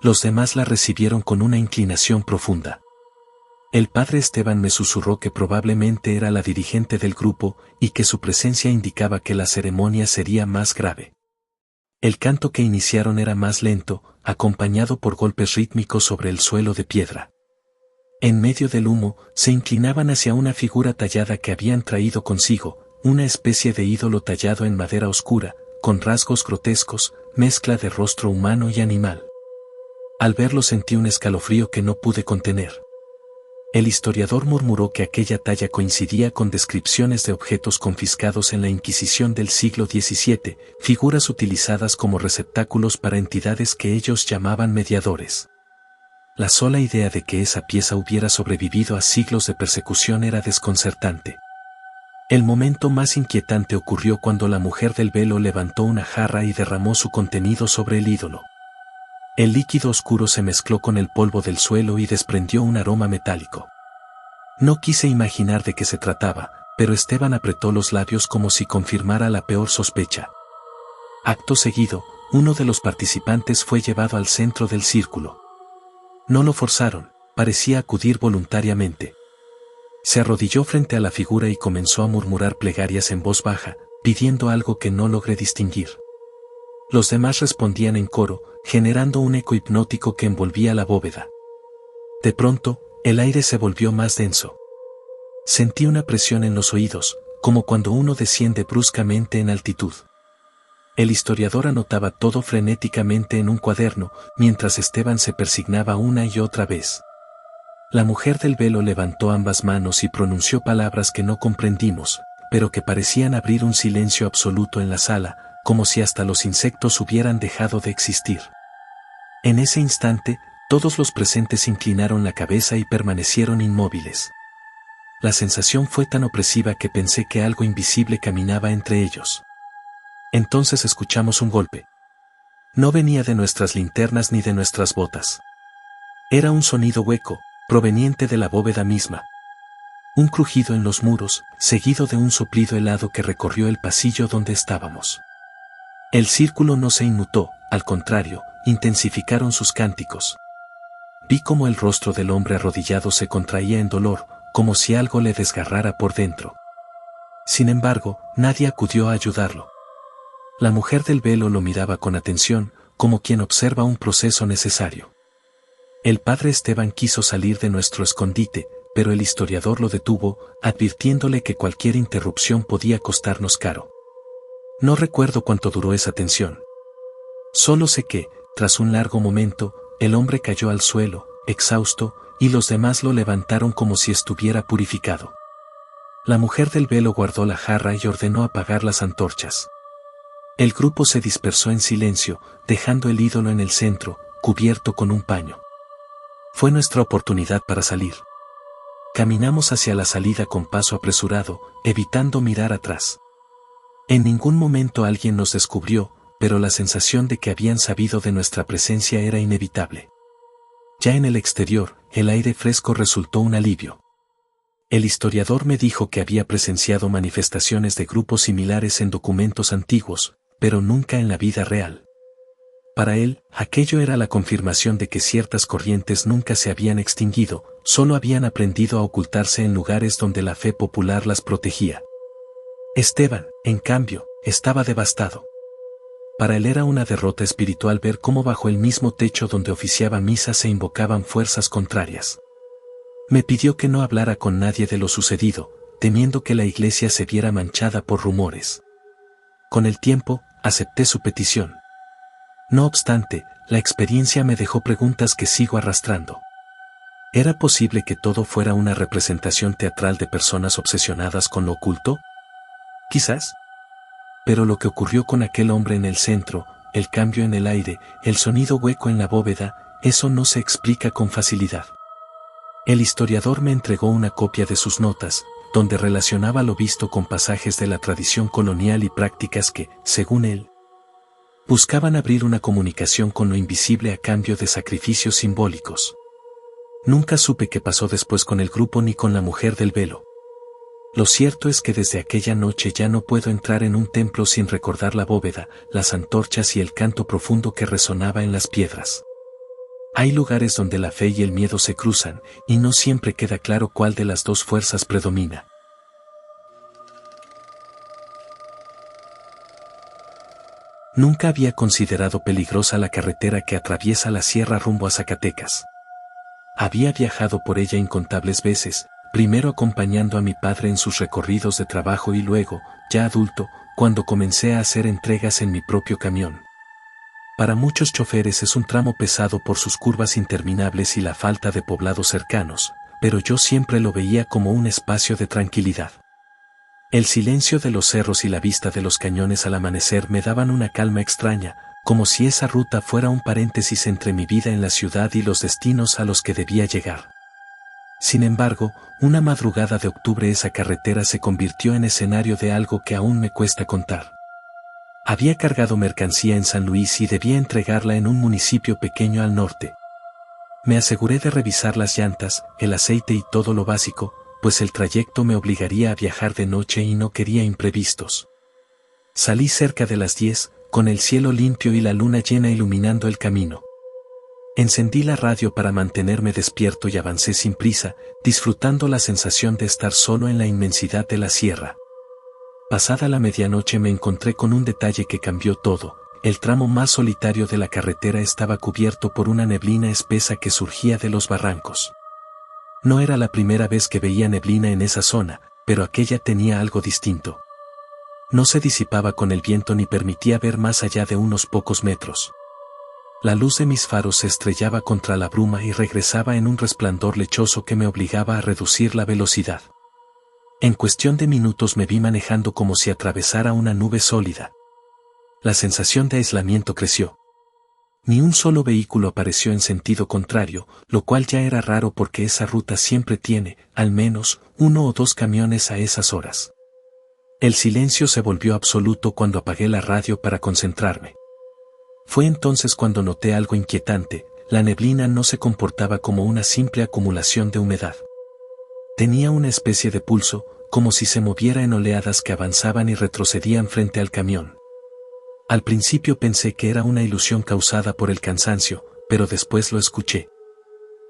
Los demás la recibieron con una inclinación profunda. El padre Esteban me susurró que probablemente era la dirigente del grupo y que su presencia indicaba que la ceremonia sería más grave. El canto que iniciaron era más lento, acompañado por golpes rítmicos sobre el suelo de piedra. En medio del humo, se inclinaban hacia una figura tallada que habían traído consigo, una especie de ídolo tallado en madera oscura, con rasgos grotescos, mezcla de rostro humano y animal. Al verlo sentí un escalofrío que no pude contener. El historiador murmuró que aquella talla coincidía con descripciones de objetos confiscados en la Inquisición del siglo XVII, figuras utilizadas como receptáculos para entidades que ellos llamaban mediadores. La sola idea de que esa pieza hubiera sobrevivido a siglos de persecución era desconcertante. El momento más inquietante ocurrió cuando la mujer del velo levantó una jarra y derramó su contenido sobre el ídolo. El líquido oscuro se mezcló con el polvo del suelo y desprendió un aroma metálico. No quise imaginar de qué se trataba, pero Esteban apretó los labios como si confirmara la peor sospecha. Acto seguido, uno de los participantes fue llevado al centro del círculo. No lo forzaron, parecía acudir voluntariamente. Se arrodilló frente a la figura y comenzó a murmurar plegarias en voz baja, pidiendo algo que no logré distinguir. Los demás respondían en coro, generando un eco hipnótico que envolvía la bóveda. De pronto, el aire se volvió más denso. Sentí una presión en los oídos, como cuando uno desciende bruscamente en altitud. El historiador anotaba todo frenéticamente en un cuaderno, mientras Esteban se persignaba una y otra vez. La mujer del velo levantó ambas manos y pronunció palabras que no comprendimos, pero que parecían abrir un silencio absoluto en la sala, como si hasta los insectos hubieran dejado de existir. En ese instante, todos los presentes inclinaron la cabeza y permanecieron inmóviles. La sensación fue tan opresiva que pensé que algo invisible caminaba entre ellos. Entonces escuchamos un golpe. No venía de nuestras linternas ni de nuestras botas. Era un sonido hueco, proveniente de la bóveda misma. Un crujido en los muros, seguido de un soplido helado que recorrió el pasillo donde estábamos. El círculo no se inmutó, al contrario, intensificaron sus cánticos. Vi cómo el rostro del hombre arrodillado se contraía en dolor, como si algo le desgarrara por dentro. Sin embargo, nadie acudió a ayudarlo. La mujer del velo lo miraba con atención, como quien observa un proceso necesario. El padre Esteban quiso salir de nuestro escondite, pero el historiador lo detuvo, advirtiéndole que cualquier interrupción podía costarnos caro. No recuerdo cuánto duró esa tensión. Solo sé que, tras un largo momento, el hombre cayó al suelo, exhausto, y los demás lo levantaron como si estuviera purificado. La mujer del velo guardó la jarra y ordenó apagar las antorchas. El grupo se dispersó en silencio, dejando el ídolo en el centro, cubierto con un paño. Fue nuestra oportunidad para salir. Caminamos hacia la salida con paso apresurado, evitando mirar atrás. En ningún momento alguien nos descubrió, pero la sensación de que habían sabido de nuestra presencia era inevitable. Ya en el exterior, el aire fresco resultó un alivio. El historiador me dijo que había presenciado manifestaciones de grupos similares en documentos antiguos, pero nunca en la vida real. Para él, aquello era la confirmación de que ciertas corrientes nunca se habían extinguido, solo habían aprendido a ocultarse en lugares donde la fe popular las protegía. Esteban, en cambio, estaba devastado. Para él era una derrota espiritual ver cómo bajo el mismo techo donde oficiaba misa se invocaban fuerzas contrarias. Me pidió que no hablara con nadie de lo sucedido, temiendo que la iglesia se viera manchada por rumores. Con el tiempo, acepté su petición. No obstante, la experiencia me dejó preguntas que sigo arrastrando. ¿Era posible que todo fuera una representación teatral de personas obsesionadas con lo oculto? Quizás. Pero lo que ocurrió con aquel hombre en el centro, el cambio en el aire, el sonido hueco en la bóveda, eso no se explica con facilidad. El historiador me entregó una copia de sus notas, donde relacionaba lo visto con pasajes de la tradición colonial y prácticas que, según él, buscaban abrir una comunicación con lo invisible a cambio de sacrificios simbólicos. Nunca supe qué pasó después con el grupo ni con la mujer del velo. Lo cierto es que desde aquella noche ya no puedo entrar en un templo sin recordar la bóveda, las antorchas y el canto profundo que resonaba en las piedras. Hay lugares donde la fe y el miedo se cruzan, y no siempre queda claro cuál de las dos fuerzas predomina. Nunca había considerado peligrosa la carretera que atraviesa la sierra rumbo a Zacatecas. Había viajado por ella incontables veces, primero acompañando a mi padre en sus recorridos de trabajo y luego, ya adulto, cuando comencé a hacer entregas en mi propio camión. Para muchos choferes es un tramo pesado por sus curvas interminables y la falta de poblados cercanos, pero yo siempre lo veía como un espacio de tranquilidad. El silencio de los cerros y la vista de los cañones al amanecer me daban una calma extraña, como si esa ruta fuera un paréntesis entre mi vida en la ciudad y los destinos a los que debía llegar. Sin embargo, una madrugada de octubre esa carretera se convirtió en escenario de algo que aún me cuesta contar. Había cargado mercancía en San Luis y debía entregarla en un municipio pequeño al norte. Me aseguré de revisar las llantas, el aceite y todo lo básico, pues el trayecto me obligaría a viajar de noche y no quería imprevistos. Salí cerca de las 10, con el cielo limpio y la luna llena iluminando el camino. Encendí la radio para mantenerme despierto y avancé sin prisa, disfrutando la sensación de estar solo en la inmensidad de la sierra. Pasada la medianoche me encontré con un detalle que cambió todo. El tramo más solitario de la carretera estaba cubierto por una neblina espesa que surgía de los barrancos. No era la primera vez que veía neblina en esa zona, pero aquella tenía algo distinto. No se disipaba con el viento ni permitía ver más allá de unos pocos metros. La luz de mis faros se estrellaba contra la bruma y regresaba en un resplandor lechoso que me obligaba a reducir la velocidad. En cuestión de minutos me vi manejando como si atravesara una nube sólida. La sensación de aislamiento creció. Ni un solo vehículo apareció en sentido contrario, lo cual ya era raro porque esa ruta siempre tiene, al menos, 1 o 2 camiones a esas horas. El silencio se volvió absoluto cuando apagué la radio para concentrarme. Fue entonces cuando noté algo inquietante: la neblina no se comportaba como una simple acumulación de humedad. Tenía una especie de pulso, como si se moviera en oleadas que avanzaban y retrocedían frente al camión. Al principio pensé que era una ilusión causada por el cansancio, pero después lo escuché.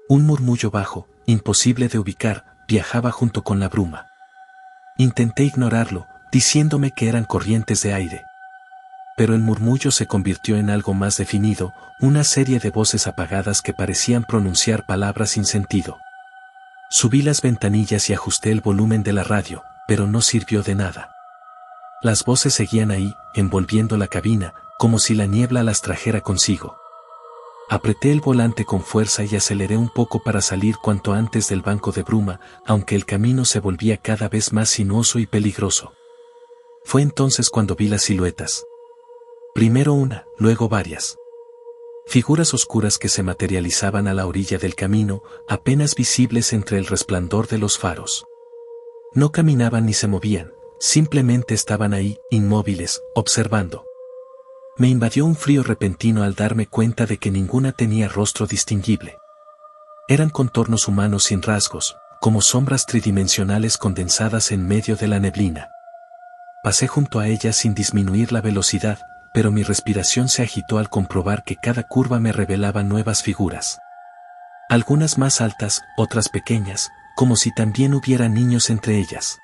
Un murmullo bajo, imposible de ubicar, viajaba junto con la bruma. Intenté ignorarlo, diciéndome que eran corrientes de aire. Pero el murmullo se convirtió en algo más definido, una serie de voces apagadas que parecían pronunciar palabras sin sentido. Subí las ventanillas y ajusté el volumen de la radio, pero no sirvió de nada. Las voces seguían ahí, envolviendo la cabina, como si la niebla las trajera consigo. Apreté el volante con fuerza y aceleré un poco para salir cuanto antes del banco de bruma, aunque el camino se volvía cada vez más sinuoso y peligroso. Fue entonces cuando vi las siluetas. Primero una, luego varias. Figuras oscuras que se materializaban a la orilla del camino, apenas visibles entre el resplandor de los faros. No caminaban ni se movían, simplemente estaban ahí, inmóviles, observando. Me invadió un frío repentino al darme cuenta de que ninguna tenía rostro distinguible. Eran contornos humanos sin rasgos, como sombras tridimensionales condensadas en medio de la neblina. Pasé junto a ellas sin disminuir la velocidad, pero mi respiración se agitó al comprobar que cada curva me revelaba nuevas figuras. Algunas más altas, otras pequeñas, como si también hubiera niños entre ellas.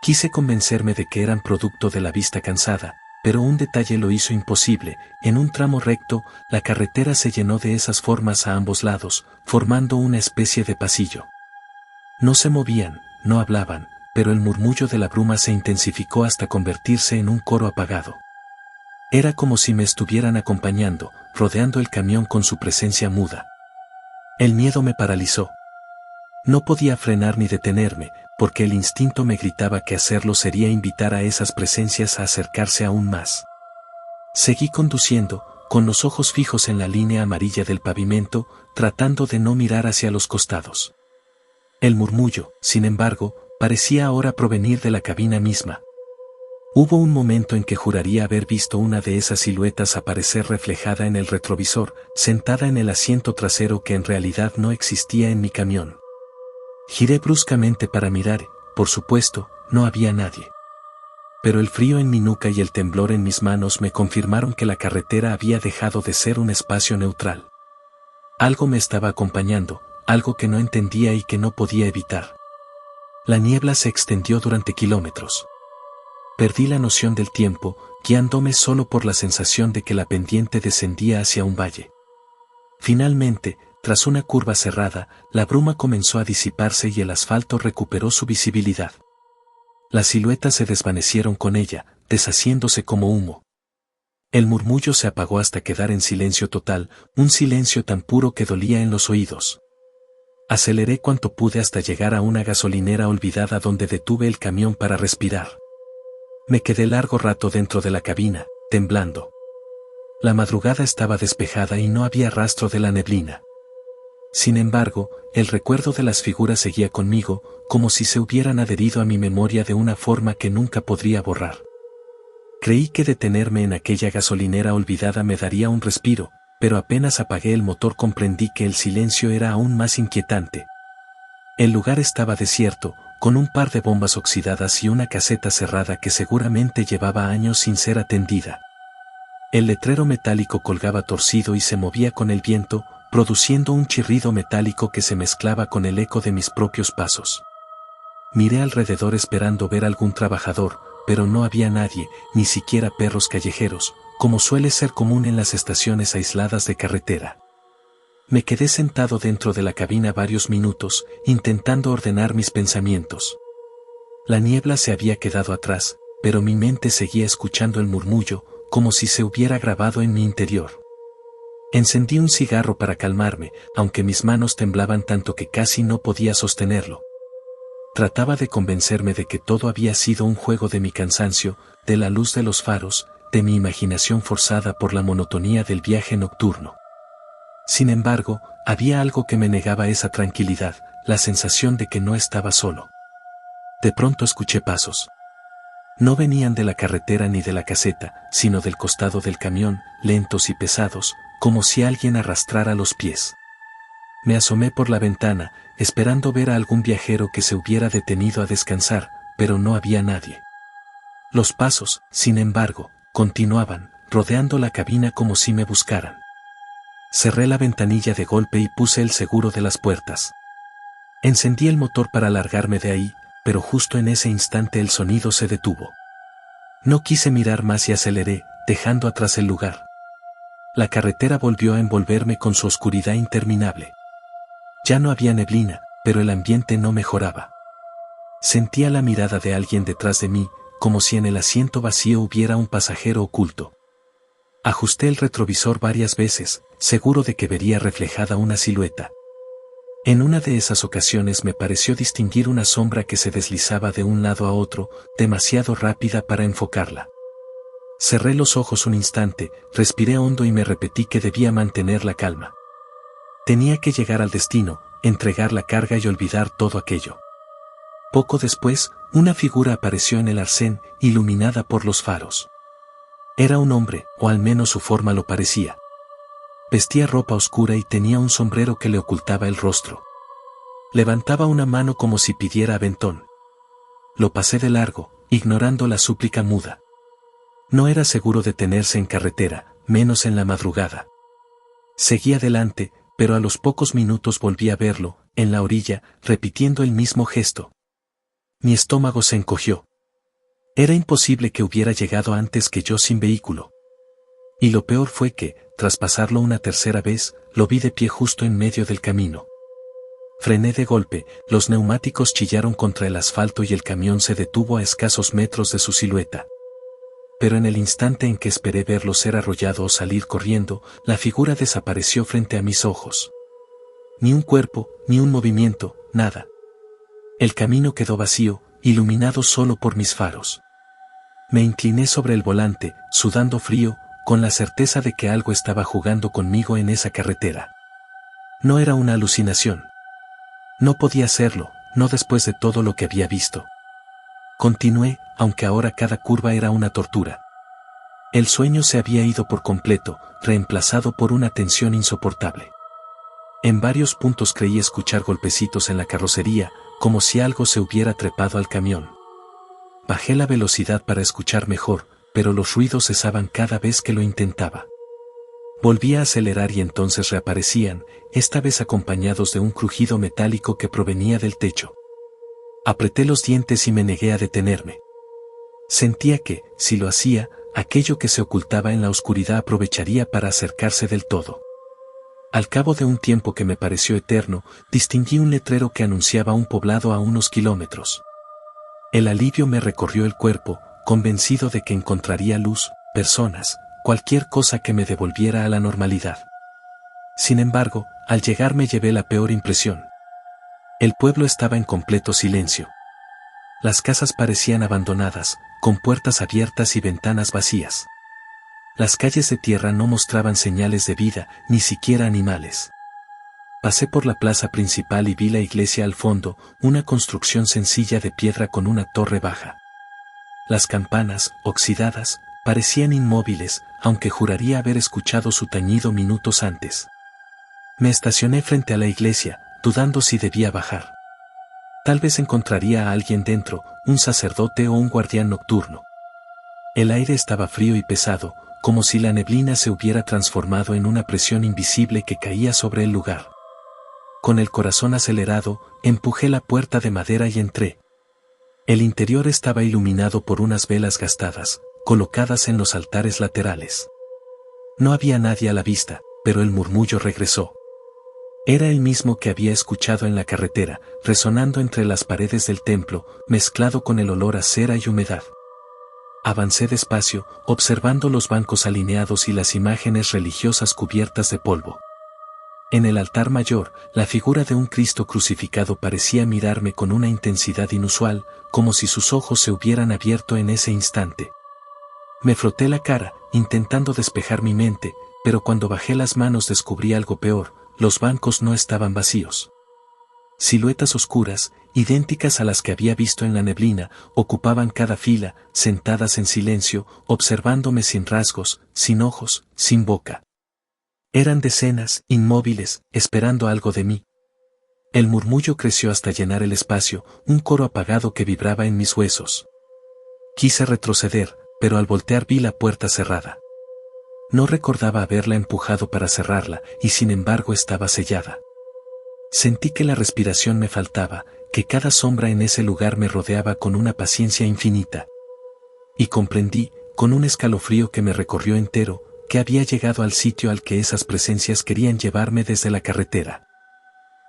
Quise convencerme de que eran producto de la vista cansada, pero un detalle lo hizo imposible. En un tramo recto, la carretera se llenó de esas formas a ambos lados, formando una especie de pasillo. No se movían, no hablaban, pero el murmullo de la bruma se intensificó hasta convertirse en un coro apagado. Era como si me estuvieran acompañando, rodeando el camión con su presencia muda. El miedo me paralizó. No podía frenar ni detenerme, porque el instinto me gritaba que hacerlo sería invitar a esas presencias a acercarse aún más. Seguí conduciendo, con los ojos fijos en la línea amarilla del pavimento, tratando de no mirar hacia los costados. El murmullo, sin embargo, parecía ahora provenir de la cabina misma. Hubo un momento en que juraría haber visto una de esas siluetas aparecer reflejada en el retrovisor, sentada en el asiento trasero que en realidad no existía en mi camión. Giré bruscamente para mirar, por supuesto, no había nadie. Pero el frío en mi nuca y el temblor en mis manos me confirmaron que la carretera había dejado de ser un espacio neutral. Algo me estaba acompañando, algo que no entendía y que no podía evitar. La niebla se extendió durante kilómetros. Perdí la noción del tiempo, guiándome solo por la sensación de que la pendiente descendía hacia un valle. Finalmente, tras una curva cerrada, la bruma comenzó a disiparse y el asfalto recuperó su visibilidad. Las siluetas se desvanecieron con ella, deshaciéndose como humo. El murmullo se apagó hasta quedar en silencio total, un silencio tan puro que dolía en los oídos. Aceleré cuanto pude hasta llegar a una gasolinera olvidada donde detuve el camión para respirar. Me quedé largo rato dentro de la cabina, temblando. La madrugada estaba despejada y no había rastro de la neblina. Sin embargo, el recuerdo de las figuras seguía conmigo, como si se hubieran adherido a mi memoria de una forma que nunca podría borrar. Creí que detenerme en aquella gasolinera olvidada me daría un respiro, pero apenas apagué el motor comprendí que el silencio era aún más inquietante. El lugar estaba desierto, con un par de bombas oxidadas y una caseta cerrada que seguramente llevaba años sin ser atendida. El letrero metálico colgaba torcido y se movía con el viento, produciendo un chirrido metálico que se mezclaba con el eco de mis propios pasos. Miré alrededor esperando ver algún trabajador, pero no había nadie, ni siquiera perros callejeros, como suele ser común en las estaciones aisladas de carretera. Me quedé sentado dentro de la cabina varios minutos, intentando ordenar mis pensamientos. La niebla se había quedado atrás, pero mi mente seguía escuchando el murmullo, como si se hubiera grabado en mi interior. Encendí un cigarro para calmarme, aunque mis manos temblaban tanto que casi no podía sostenerlo. Trataba de convencerme de que todo había sido un juego de mi cansancio, de la luz de los faros, de mi imaginación forzada por la monotonía del viaje nocturno. Sin embargo, había algo que me negaba esa tranquilidad, la sensación de que no estaba solo. De pronto escuché pasos. No venían de la carretera ni de la caseta, sino del costado del camión, lentos y pesados, como si alguien arrastrara los pies. Me asomé por la ventana, esperando ver a algún viajero que se hubiera detenido a descansar, pero no había nadie. Los pasos, sin embargo, continuaban, rodeando la cabina como si me buscaran. Cerré la ventanilla de golpe y puse el seguro de las puertas. Encendí el motor para largarme de ahí, pero justo en ese instante el sonido se detuvo. No quise mirar más y aceleré, dejando atrás el lugar. La carretera volvió a envolverme con su oscuridad interminable. Ya no había neblina, pero el ambiente no mejoraba. Sentía la mirada de alguien detrás de mí, como si en el asiento vacío hubiera un pasajero oculto. Ajusté el retrovisor varias veces, seguro de que vería reflejada una silueta. En una de esas ocasiones me pareció distinguir una sombra que se deslizaba de un lado a otro, demasiado rápida para enfocarla. Cerré los ojos un instante, respiré hondo y me repetí que debía mantener la calma. Tenía que llegar al destino, entregar la carga y olvidar todo aquello. Poco después, una figura apareció en el arcén, iluminada por los faros. Era un hombre, o al menos su forma lo parecía. Vestía ropa oscura y tenía un sombrero que le ocultaba el rostro. Levantaba una mano como si pidiera aventón. Lo pasé de largo, ignorando la súplica muda. No era seguro detenerse en carretera, menos en la madrugada. Seguí adelante, pero a los pocos minutos volví a verlo, en la orilla, repitiendo el mismo gesto. Mi estómago se encogió. Era imposible que hubiera llegado antes que yo sin vehículo. Y lo peor fue que, tras pasarlo una tercera vez, lo vi de pie justo en medio del camino. Frené de golpe, los neumáticos chillaron contra el asfalto y el camión se detuvo a escasos metros de su silueta. Pero en el instante en que esperé verlo ser arrollado o salir corriendo, la figura desapareció frente a mis ojos. Ni un cuerpo, ni un movimiento, nada. El camino quedó vacío, iluminado solo por mis faros. Me incliné sobre el volante, sudando frío, con la certeza de que algo estaba jugando conmigo en esa carretera. No era una alucinación. No podía serlo, no después de todo lo que había visto. Continué, aunque ahora cada curva era una tortura. El sueño se había ido por completo, reemplazado por una tensión insoportable. En varios puntos creí escuchar golpecitos en la carrocería, como si algo se hubiera trepado al camión. Bajé la velocidad para escuchar mejor, pero los ruidos cesaban cada vez que lo intentaba. Volví a acelerar y entonces reaparecían, esta vez acompañados de un crujido metálico que provenía del techo. Apreté los dientes y me negué a detenerme. Sentía que, si lo hacía, aquello que se ocultaba en la oscuridad aprovecharía para acercarse del todo. Al cabo de un tiempo que me pareció eterno, distinguí un letrero que anunciaba un poblado a unos kilómetros. El alivio me recorrió el cuerpo, convencido de que encontraría luz, personas, cualquier cosa que me devolviera a la normalidad. Sin embargo, al llegar me llevé la peor impresión. El pueblo estaba en completo silencio. Las casas parecían abandonadas, con puertas abiertas y ventanas vacías. Las calles de tierra no mostraban señales de vida, ni siquiera animales. Pasé por la plaza principal y vi la iglesia al fondo, una construcción sencilla de piedra con una torre baja. Las campanas, oxidadas, parecían inmóviles, aunque juraría haber escuchado su tañido minutos antes. Me estacioné frente a la iglesia, dudando si debía bajar. Tal vez encontraría a alguien dentro, un sacerdote o un guardián nocturno. El aire estaba frío y pesado, como si la neblina se hubiera transformado en una presión invisible que caía sobre el lugar. Con el corazón acelerado, empujé la puerta de madera y entré. El interior estaba iluminado por unas velas gastadas, colocadas en los altares laterales. No había nadie a la vista, pero el murmullo regresó. Era el mismo que había escuchado en la carretera, resonando entre las paredes del templo, mezclado con el olor a cera y humedad. Avancé despacio, observando los bancos alineados y las imágenes religiosas cubiertas de polvo. En el altar mayor, la figura de un Cristo crucificado parecía mirarme con una intensidad inusual, como si sus ojos se hubieran abierto en ese instante. Me froté la cara, intentando despejar mi mente, pero cuando bajé las manos descubrí algo peor: los bancos no estaban vacíos. Siluetas oscuras, idénticas a las que había visto en la neblina, ocupaban cada fila, sentadas en silencio, observándome sin rasgos, sin ojos, sin boca. Eran decenas, inmóviles, esperando algo de mí. El murmullo creció hasta llenar el espacio, un coro apagado que vibraba en mis huesos. Quise retroceder, pero al voltear vi la puerta cerrada. No recordaba haberla empujado para cerrarla, y sin embargo estaba sellada. Sentí que la respiración me faltaba, que cada sombra en ese lugar me rodeaba con una paciencia infinita. Y comprendí, con un escalofrío que me recorrió entero, que había llegado al sitio al que esas presencias querían llevarme desde la carretera.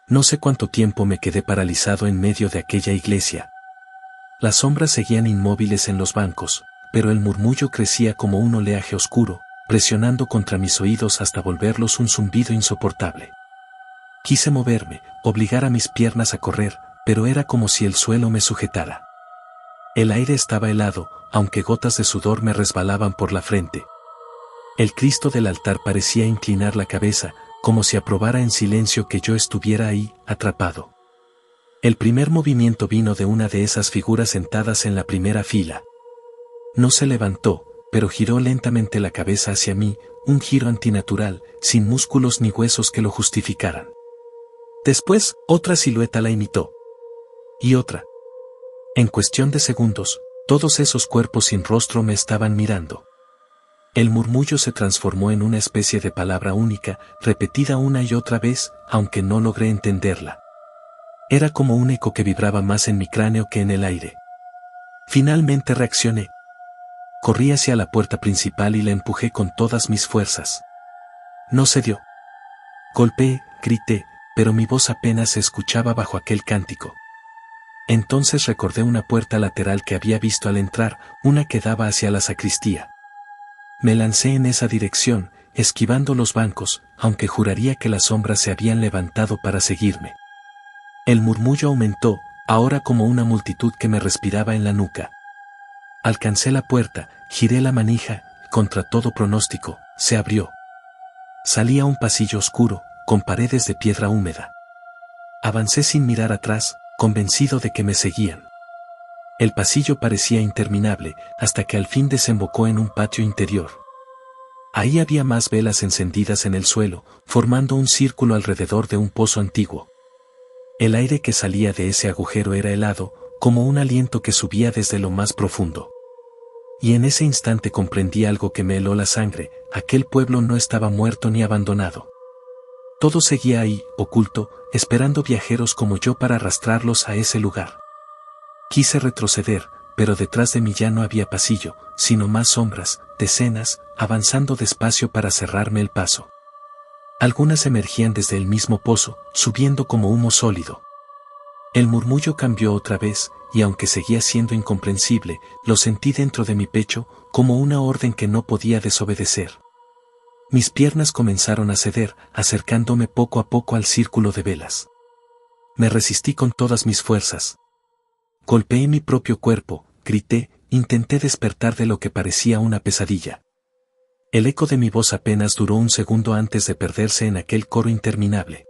No sé cuánto tiempo me quedé paralizado en medio de aquella iglesia. Las sombras seguían inmóviles en los bancos, pero el murmullo crecía como un oleaje oscuro, presionando contra mis oídos hasta volverlos un zumbido insoportable. Quise moverme, obligar a mis piernas a correr, pero era como si el suelo me sujetara. El aire estaba helado, aunque gotas de sudor me resbalaban por la frente. El Cristo del altar parecía inclinar la cabeza, como si aprobara en silencio que yo estuviera ahí, atrapado. El primer movimiento vino de una de esas figuras sentadas en la primera fila. No se levantó, pero giró lentamente la cabeza hacia mí, un giro antinatural, sin músculos ni huesos que lo justificaran. Después, otra silueta la imitó. Y otra. En cuestión de segundos, todos esos cuerpos sin rostro me estaban mirando. El murmullo se transformó en una especie de palabra única, repetida una y otra vez, aunque no logré entenderla. Era como un eco que vibraba más en mi cráneo que en el aire. Finalmente reaccioné. Corrí hacia la puerta principal y la empujé con todas mis fuerzas. No cedió. Golpeé, grité, pero mi voz apenas se escuchaba bajo aquel cántico. Entonces recordé una puerta lateral que había visto al entrar, una que daba hacia la sacristía. Me lancé en esa dirección, esquivando los bancos, aunque juraría que las sombras se habían levantado para seguirme. El murmullo aumentó, ahora como una multitud que me respiraba en la nuca. Alcancé la puerta, giré la manija, y contra todo pronóstico, se abrió. Salí a un pasillo oscuro, con paredes de piedra húmeda. Avancé sin mirar atrás, convencido de que me seguían. El pasillo parecía interminable, hasta que al fin desembocó en un patio interior. Ahí había más velas encendidas en el suelo, formando un círculo alrededor de un pozo antiguo. El aire que salía de ese agujero era helado, como un aliento que subía desde lo más profundo. Y en ese instante comprendí algo que me heló la sangre: aquel pueblo no estaba muerto ni abandonado. Todo seguía ahí, oculto, esperando viajeros como yo para arrastrarlos a ese lugar. Quise retroceder, pero detrás de mí ya no había pasillo, sino más sombras, decenas, avanzando despacio para cerrarme el paso. Algunas emergían desde el mismo pozo, subiendo como humo sólido. El murmullo cambió otra vez, y aunque seguía siendo incomprensible, lo sentí dentro de mi pecho, como una orden que no podía desobedecer. Mis piernas comenzaron a ceder, acercándome poco a poco al círculo de velas. Me resistí con todas mis fuerzas. Golpeé mi propio cuerpo, grité, intenté despertar de lo que parecía una pesadilla. El eco de mi voz apenas duró un segundo antes de perderse en aquel coro interminable.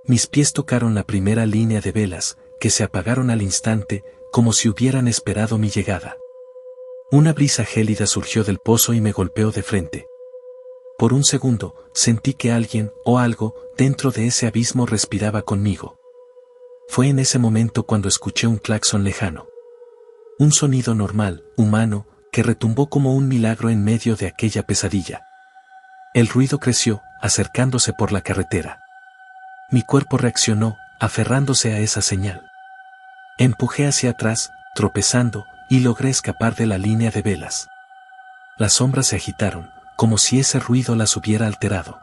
Mis pies tocaron la primera línea de velas, que se apagaron al instante, como si hubieran esperado mi llegada. Una brisa gélida surgió del pozo y me golpeó de frente. Por un segundo, sentí que alguien, o algo, dentro de ese abismo respiraba conmigo. Fue en ese momento cuando escuché un claxon lejano. Un sonido normal, humano, que retumbó como un milagro en medio de aquella pesadilla. El ruido creció, acercándose por la carretera. Mi cuerpo reaccionó, aferrándose a esa señal. Empujé hacia atrás, tropezando, y logré escapar de la línea de velas. Las sombras se agitaron, como si ese ruido las hubiera alterado.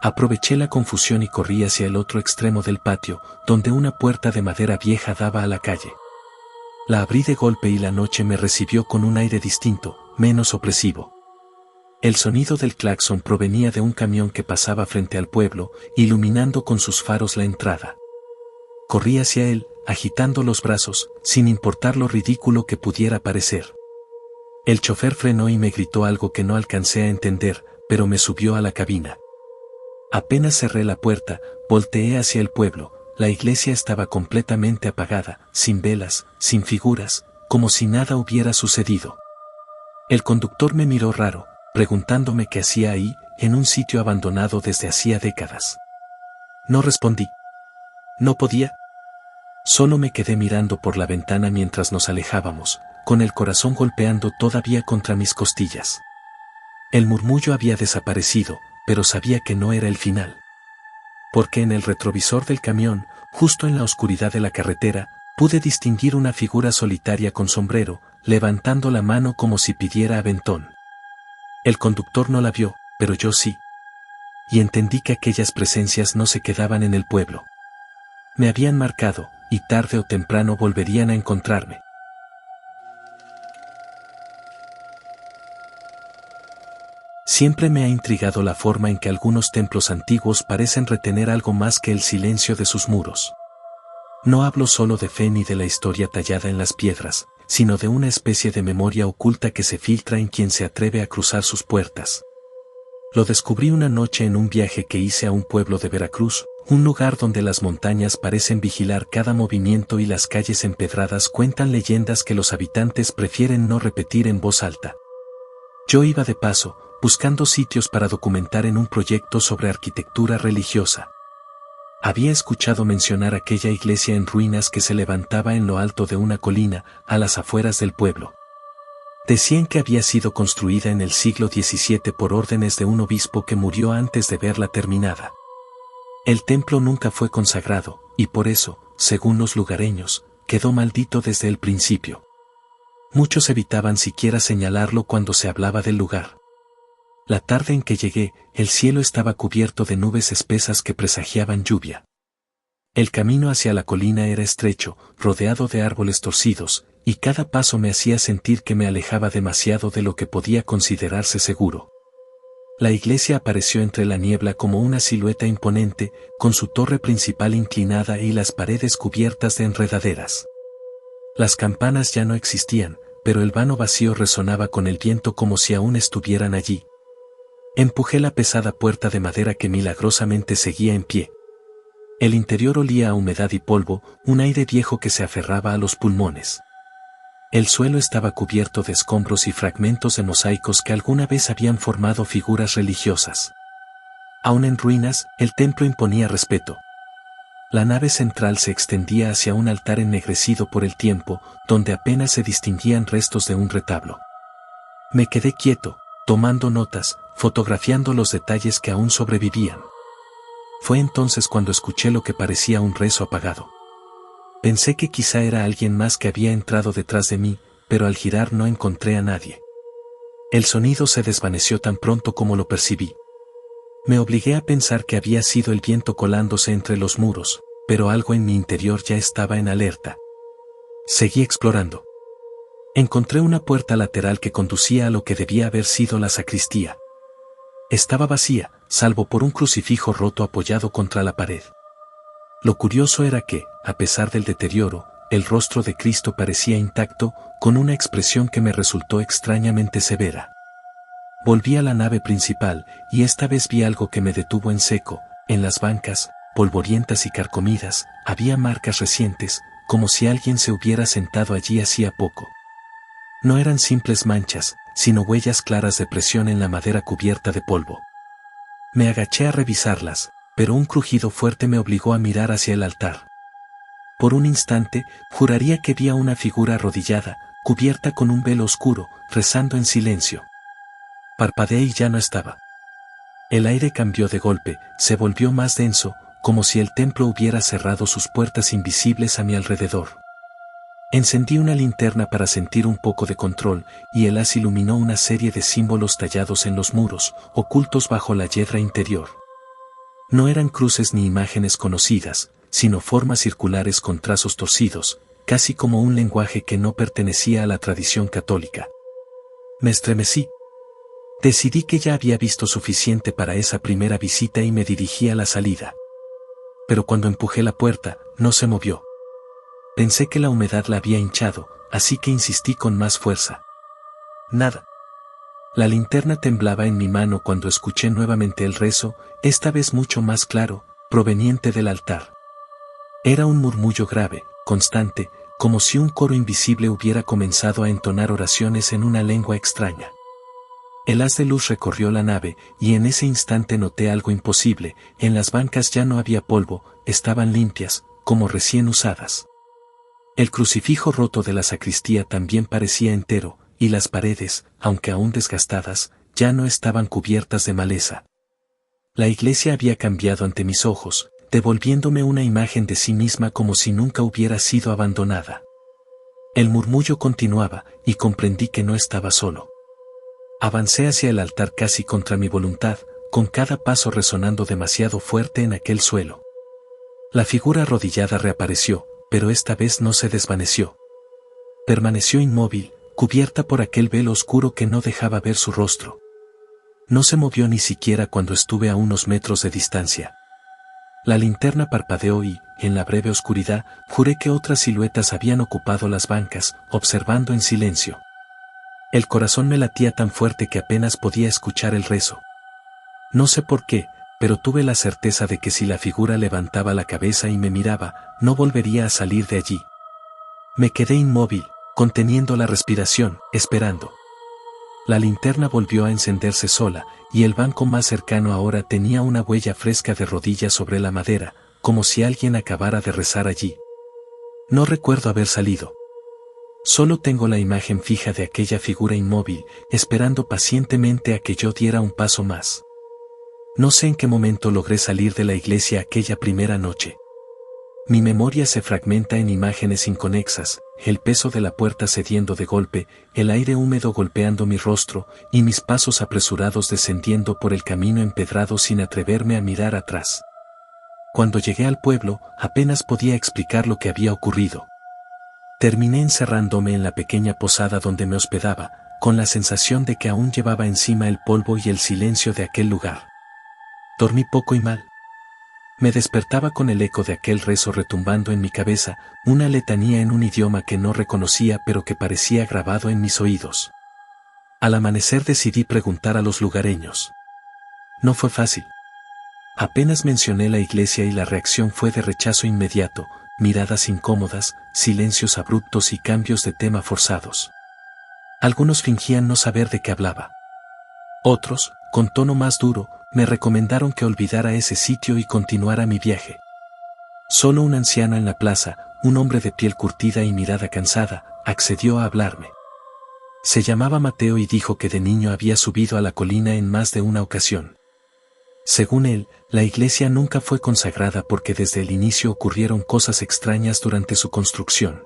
Aproveché la confusión y corrí hacia el otro extremo del patio, donde una puerta de madera vieja daba a la calle. La abrí de golpe y la noche me recibió con un aire distinto, menos opresivo. El sonido del claxon provenía de un camión que pasaba frente al pueblo, iluminando con sus faros la entrada. Corrí hacia él, agitando los brazos, sin importar lo ridículo que pudiera parecer. El chofer frenó y me gritó algo que no alcancé a entender, pero me subió a la cabina. Apenas cerré la puerta, volteé hacia el pueblo. La iglesia estaba completamente apagada, sin velas, sin figuras, como si nada hubiera sucedido. El conductor me miró raro, preguntándome qué hacía ahí, en un sitio abandonado desde hacía décadas. No respondí. No podía. Solo me quedé mirando por la ventana mientras nos alejábamos, con el corazón golpeando todavía contra mis costillas. El murmullo había desaparecido, pero sabía que no era el final. Porque en el retrovisor del camión, justo en la oscuridad de la carretera, pude distinguir una figura solitaria con sombrero, levantando la mano como si pidiera aventón. El conductor no la vio, pero yo sí. Y entendí que aquellas presencias no se quedaban en el pueblo. Me habían marcado, y tarde o temprano volverían a encontrarme. Siempre me ha intrigado la forma en que algunos templos antiguos parecen retener algo más que el silencio de sus muros. No hablo solo de fe ni de la historia tallada en las piedras, sino de una especie de memoria oculta que se filtra en quien se atreve a cruzar sus puertas. Lo descubrí una noche en un viaje que hice a un pueblo de Veracruz, un lugar donde las montañas parecen vigilar cada movimiento y las calles empedradas cuentan leyendas que los habitantes prefieren no repetir en voz alta. Yo iba de paso, buscando sitios para documentar en un proyecto sobre arquitectura religiosa. Había escuchado mencionar aquella iglesia en ruinas que se levantaba en lo alto de una colina, a las afueras del pueblo. Decían que había sido construida en el siglo XVII por órdenes de un obispo que murió antes de verla terminada. El templo nunca fue consagrado, y por eso, según los lugareños, quedó maldito desde el principio. Muchos evitaban siquiera señalarlo cuando se hablaba del lugar. La tarde en que llegué, el cielo estaba cubierto de nubes espesas que presagiaban lluvia. El camino hacia la colina era estrecho, rodeado de árboles torcidos, y cada paso me hacía sentir que me alejaba demasiado de lo que podía considerarse seguro. La iglesia apareció entre la niebla como una silueta imponente, con su torre principal inclinada y las paredes cubiertas de enredaderas. Las campanas ya no existían, pero el vano vacío resonaba con el viento como si aún estuvieran allí. Empujé la pesada puerta de madera que milagrosamente seguía en pie. El interior olía a humedad y polvo, un aire viejo que se aferraba a los pulmones. El suelo estaba cubierto de escombros y fragmentos de mosaicos que alguna vez habían formado figuras religiosas. Aún en ruinas, el templo imponía respeto. La nave central se extendía hacia un altar ennegrecido por el tiempo, donde apenas se distinguían restos de un retablo. Me quedé quieto, tomando notas, fotografiando los detalles que aún sobrevivían. Fue entonces cuando escuché lo que parecía un rezo apagado. Pensé que quizá era alguien más que había entrado detrás de mí, pero al girar no encontré a nadie. El sonido se desvaneció tan pronto como lo percibí. Me obligué a pensar que había sido el viento colándose entre los muros, pero algo en mi interior ya estaba en alerta. Seguí explorando. Encontré una puerta lateral que conducía a lo que debía haber sido la sacristía. Estaba vacía, salvo por un crucifijo roto apoyado contra la pared. Lo curioso era que, a pesar del deterioro, el rostro de Cristo parecía intacto, con una expresión que me resultó extrañamente severa. Volví a la nave principal, y esta vez vi algo que me detuvo en seco. En las bancas, polvorientas y carcomidas, había marcas recientes, como si alguien se hubiera sentado allí hacía poco. No eran simples manchas, sino huellas claras de presión en la madera cubierta de polvo. Me agaché a revisarlas, pero un crujido fuerte me obligó a mirar hacia el altar. Por un instante, juraría que vi a una figura arrodillada, cubierta con un velo oscuro, rezando en silencio. Parpadeé y ya no estaba. El aire cambió de golpe, se volvió más denso, como si el templo hubiera cerrado sus puertas invisibles a mi alrededor. Encendí una linterna para sentir un poco de control, y el haz iluminó una serie de símbolos tallados en los muros, ocultos bajo la yedra interior. No eran cruces ni imágenes conocidas, sino formas circulares con trazos torcidos, casi como un lenguaje que no pertenecía a la tradición católica. Me estremecí. Decidí que ya había visto suficiente para esa primera visita y me dirigí a la salida. Pero cuando empujé la puerta, no se movió. Pensé que la humedad la había hinchado, así que insistí con más fuerza. Nada. La linterna temblaba en mi mano cuando escuché nuevamente el rezo, esta vez mucho más claro, proveniente del altar. Era un murmullo grave, constante, como si un coro invisible hubiera comenzado a entonar oraciones en una lengua extraña. El haz de luz recorrió la nave, y en ese instante noté algo imposible. En las bancas ya no había polvo, estaban limpias, como recién usadas. El crucifijo roto de la sacristía también parecía entero, y las paredes, aunque aún desgastadas, ya no estaban cubiertas de maleza. La iglesia había cambiado ante mis ojos, devolviéndome una imagen de sí misma como si nunca hubiera sido abandonada. El murmullo continuaba, y comprendí que no estaba solo. Avancé hacia el altar casi contra mi voluntad, con cada paso resonando demasiado fuerte en aquel suelo. La figura arrodillada reapareció, pero esta vez no se desvaneció. Permaneció inmóvil, cubierta por aquel velo oscuro que no dejaba ver su rostro. No se movió ni siquiera cuando estuve a unos metros de distancia. La linterna parpadeó y, en la breve oscuridad, juré que otras siluetas habían ocupado las bancas, observando en silencio. El corazón me latía tan fuerte que apenas podía escuchar el rezo. No sé por qué, pero tuve la certeza de que si la figura levantaba la cabeza y me miraba, no volvería a salir de allí. Me quedé inmóvil, conteniendo la respiración, esperando. La linterna volvió a encenderse sola, y el banco más cercano ahora tenía una huella fresca de rodillas sobre la madera, como si alguien acabara de rezar allí. No recuerdo haber salido. Solo tengo la imagen fija de aquella figura inmóvil, esperando pacientemente a que yo diera un paso más. No sé en qué momento logré salir de la iglesia aquella primera noche. Mi memoria se fragmenta en imágenes inconexas, el peso de la puerta cediendo de golpe, el aire húmedo golpeando mi rostro, y mis pasos apresurados descendiendo por el camino empedrado sin atreverme a mirar atrás. Cuando llegué al pueblo, apenas podía explicar lo que había ocurrido. Terminé encerrándome en la pequeña posada donde me hospedaba, con la sensación de que aún llevaba encima el polvo y el silencio de aquel lugar. Dormí poco y mal. Me despertaba con el eco de aquel rezo retumbando en mi cabeza, una letanía en un idioma que no reconocía pero que parecía grabado en mis oídos. Al amanecer decidí preguntar a los lugareños. No fue fácil. Apenas mencioné la iglesia y la reacción fue de rechazo inmediato, miradas incómodas, silencios abruptos y cambios de tema forzados. Algunos fingían no saber de qué hablaba. Otros, con tono más duro, me recomendaron que olvidara ese sitio y continuara mi viaje. Solo un anciano en la plaza, un hombre de piel curtida y mirada cansada, accedió a hablarme. Se llamaba Mateo y dijo que de niño había subido a la colina en más de una ocasión. Según él, la iglesia nunca fue consagrada porque desde el inicio ocurrieron cosas extrañas durante su construcción.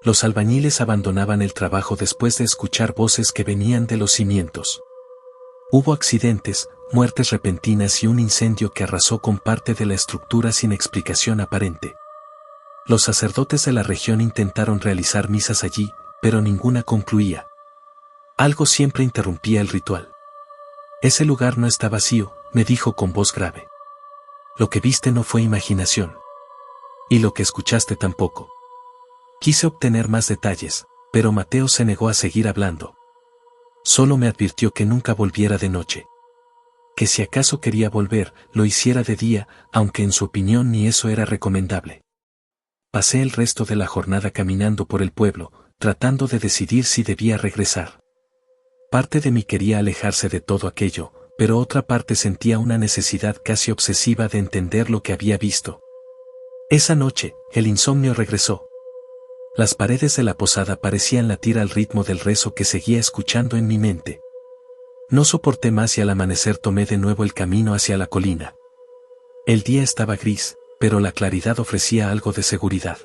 Los albañiles abandonaban el trabajo después de escuchar voces que venían de los cimientos. Hubo accidentes, muertes repentinas y un incendio que arrasó con parte de la estructura sin explicación aparente. Los sacerdotes de la región intentaron realizar misas allí, pero ninguna concluía. Algo siempre interrumpía el ritual. Ese lugar no está vacío, me dijo con voz grave. Lo que viste no fue imaginación. Y lo que escuchaste tampoco. Quise obtener más detalles, pero Mateo se negó a seguir hablando. Solo me advirtió que nunca volviera de noche. Que si acaso quería volver, lo hiciera de día, aunque en su opinión ni eso era recomendable. Pasé el resto de la jornada caminando por el pueblo, tratando de decidir si debía regresar. Parte de mí quería alejarse de todo aquello, pero otra parte sentía una necesidad casi obsesiva de entender lo que había visto. Esa noche, el insomnio regresó. Las paredes de la posada parecían latir al ritmo del rezo que seguía escuchando en mi mente. No soporté más y al amanecer tomé de nuevo el camino hacia la colina. El día estaba gris, pero la claridad ofrecía algo de seguridad.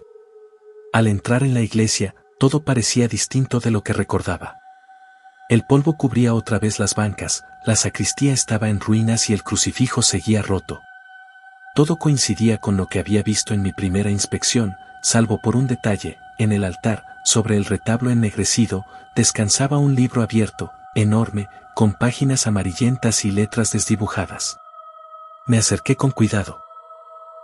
Al entrar en la iglesia, todo parecía distinto de lo que recordaba. El polvo cubría otra vez las bancas, la sacristía estaba en ruinas y el crucifijo seguía roto. Todo coincidía con lo que había visto en mi primera inspección, salvo por un detalle: en el altar, sobre el retablo ennegrecido, descansaba un libro abierto, enorme, con páginas amarillentas y letras desdibujadas. Me acerqué con cuidado.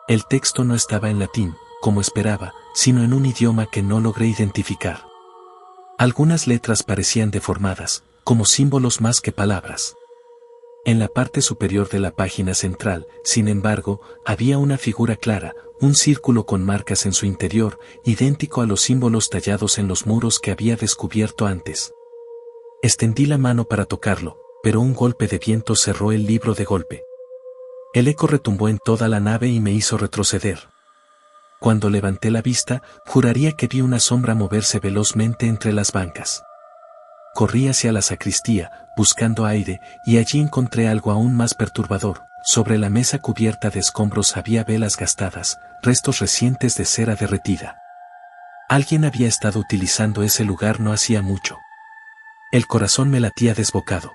El texto no estaba en latín, como esperaba, sino en un idioma que no logré identificar. Algunas letras parecían deformadas, como símbolos más que palabras. En la parte superior de la página central, sin embargo, había una figura clara, un círculo con marcas en su interior, idéntico a los símbolos tallados en los muros que había descubierto antes. Extendí la mano para tocarlo, pero un golpe de viento cerró el libro de golpe. El eco retumbó en toda la nave y me hizo retroceder. Cuando levanté la vista, juraría que vi una sombra moverse velozmente entre las bancas. Corrí hacia la sacristía, buscando aire, y allí encontré algo aún más perturbador. Sobre la mesa cubierta de escombros había velas gastadas, restos recientes de cera derretida. Alguien había estado utilizando ese lugar no hacía mucho. El corazón me latía desbocado.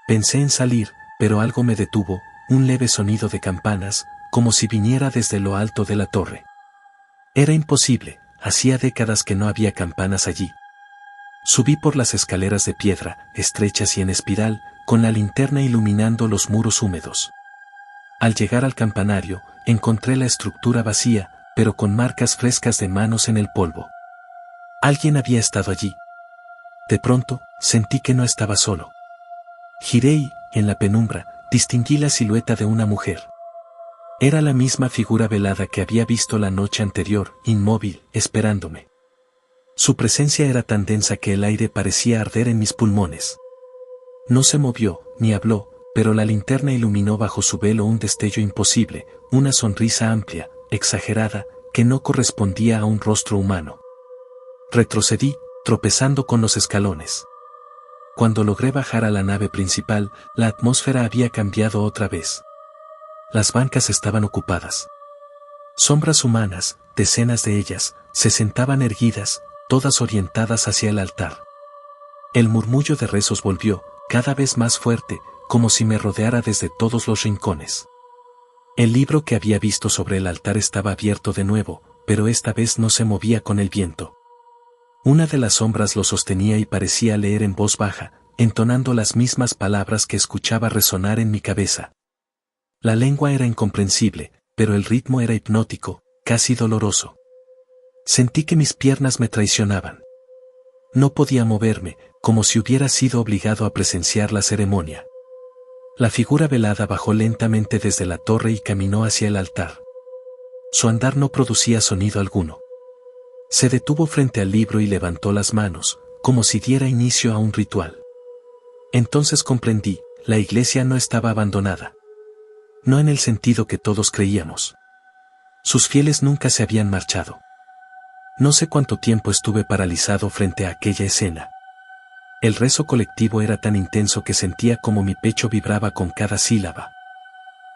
Pensé en salir, pero algo me detuvo, un leve sonido de campanas, como si viniera desde lo alto de la torre. Era imposible, hacía décadas que no había campanas allí. Subí por las escaleras de piedra, estrechas y en espiral, con la linterna iluminando los muros húmedos. Al llegar al campanario, encontré la estructura vacía, pero con marcas frescas de manos en el polvo. Alguien había estado allí. De pronto, sentí que no estaba solo. Giré y, en la penumbra, distinguí la silueta de una mujer. Era la misma figura velada que había visto la noche anterior, inmóvil, esperándome. Su presencia era tan densa que el aire parecía arder en mis pulmones. No se movió, ni habló, pero la linterna iluminó bajo su velo un destello imposible, una sonrisa amplia, exagerada, que no correspondía a un rostro humano. Retrocedí, tropezando con los escalones. Cuando logré bajar a la nave principal, la atmósfera había cambiado otra vez. Las bancas estaban ocupadas. Sombras humanas, decenas de ellas, se sentaban erguidas, todas orientadas hacia el altar. El murmullo de rezos volvió, cada vez más fuerte, como si me rodeara desde todos los rincones. El libro que había visto sobre el altar estaba abierto de nuevo, pero esta vez no se movía con el viento. Una de las sombras lo sostenía y parecía leer en voz baja, entonando las mismas palabras que escuchaba resonar en mi cabeza. La lengua era incomprensible, pero el ritmo era hipnótico, casi doloroso. Sentí que mis piernas me traicionaban. No podía moverme, como si hubiera sido obligado a presenciar la ceremonia. La figura velada bajó lentamente desde la torre y caminó hacia el altar. Su andar no producía sonido alguno. Se detuvo frente al libro y levantó las manos, como si diera inicio a un ritual. Entonces comprendí, la iglesia no estaba abandonada. No en el sentido que todos creíamos. Sus fieles nunca se habían marchado. No sé cuánto tiempo estuve paralizado frente a aquella escena. El rezo colectivo era tan intenso que sentía como mi pecho vibraba con cada sílaba.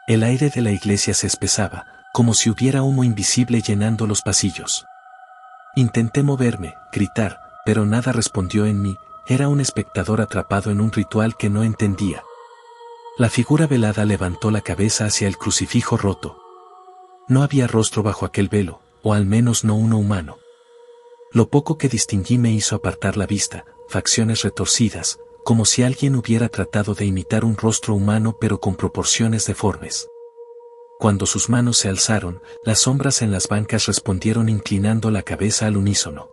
El aire de la iglesia se espesaba, como si hubiera humo invisible llenando los pasillos. Intenté moverme, gritar, pero nada respondió en mí, era un espectador atrapado en un ritual que no entendía. La figura velada levantó la cabeza hacia el crucifijo roto. No había rostro bajo aquel velo, o al menos no uno humano. Lo poco que distinguí me hizo apartar la vista, facciones retorcidas, como si alguien hubiera tratado de imitar un rostro humano pero con proporciones deformes. Cuando sus manos se alzaron, las sombras en las bancas respondieron inclinando la cabeza al unísono.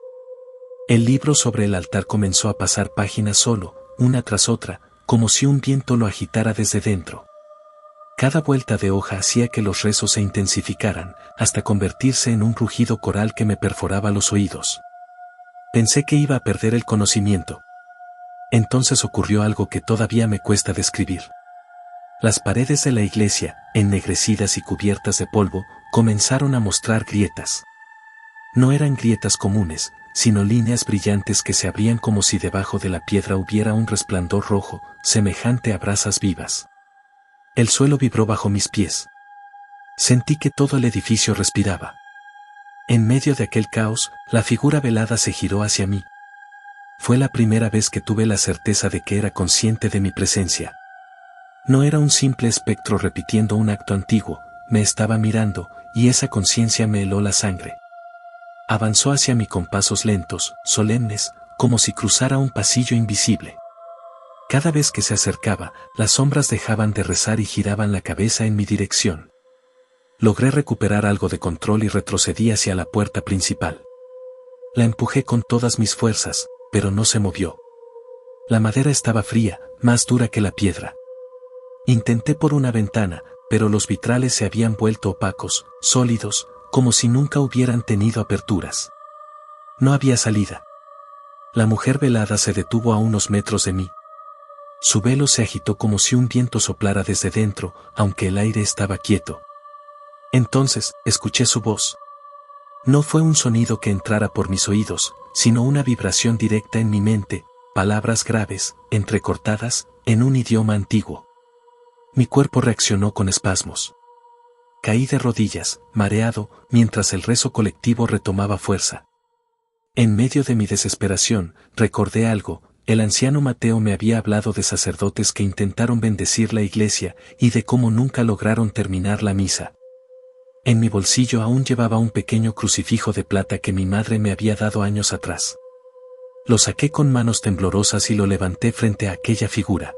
El libro sobre el altar comenzó a pasar páginas solo, una tras otra, como si un viento lo agitara desde dentro. Cada vuelta de hoja hacía que los rezos se intensificaran, hasta convertirse en un rugido coral que me perforaba los oídos. Pensé que iba a perder el conocimiento. Entonces ocurrió algo que todavía me cuesta describir. Las paredes de la iglesia, ennegrecidas y cubiertas de polvo, comenzaron a mostrar grietas. No eran grietas comunes, sino líneas brillantes que se abrían como si debajo de la piedra hubiera un resplandor rojo, semejante a brasas vivas. El suelo vibró bajo mis pies. Sentí que todo el edificio respiraba. En medio de aquel caos, la figura velada se giró hacia mí. Fue la primera vez que tuve la certeza de que era consciente de mi presencia. No era un simple espectro repitiendo un acto antiguo, me estaba mirando, y esa conciencia me heló la sangre. Avanzó hacia mí con pasos lentos, solemnes, como si cruzara un pasillo invisible. Cada vez que se acercaba, las sombras dejaban de rezar y giraban la cabeza en mi dirección. Logré recuperar algo de control y retrocedí hacia la puerta principal. La empujé con todas mis fuerzas, pero no se movió. La madera estaba fría, más dura que la piedra. Intenté por una ventana, pero los vitrales se habían vuelto opacos, sólidos, como si nunca hubieran tenido aperturas. No había salida. La mujer velada se detuvo a unos metros de mí. Su velo se agitó como si un viento soplara desde dentro, aunque el aire estaba quieto. Entonces, escuché su voz. No fue un sonido que entrara por mis oídos, sino una vibración directa en mi mente, palabras graves, entrecortadas, en un idioma antiguo. Mi cuerpo reaccionó con espasmos. Caí de rodillas, mareado, mientras el rezo colectivo retomaba fuerza. En medio de mi desesperación, recordé algo. El anciano Mateo me había hablado de sacerdotes que intentaron bendecir la iglesia y de cómo nunca lograron terminar la misa. En mi bolsillo aún llevaba un pequeño crucifijo de plata que mi madre me había dado años atrás. Lo saqué con manos temblorosas y lo levanté frente a aquella figura.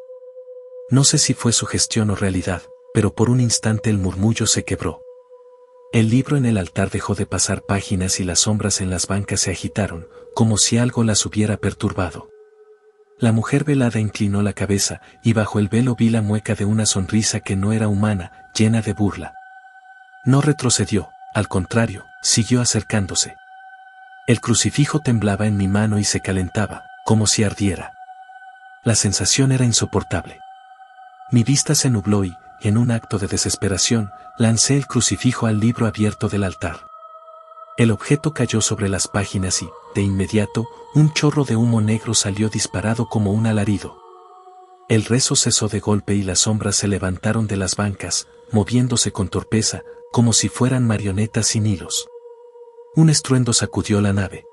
No sé si fue sugestión o realidad, pero por un instante el murmullo se quebró. El libro en el altar dejó de pasar páginas y las sombras en las bancas se agitaron, como si algo las hubiera perturbado. La mujer velada inclinó la cabeza, y bajo el velo vi la mueca de una sonrisa que no era humana, llena de burla. No retrocedió, al contrario, siguió acercándose. El crucifijo temblaba en mi mano y se calentaba, como si ardiera. La sensación era insoportable. Mi vista se nubló y, en un acto de desesperación, lancé el crucifijo al libro abierto del altar. El objeto cayó sobre las páginas y, de inmediato, un chorro de humo negro salió disparado como un alarido. El rezo cesó de golpe y las sombras se levantaron de las bancas, moviéndose con torpeza, como si fueran marionetas sin hilos. Un estruendo sacudió la nave.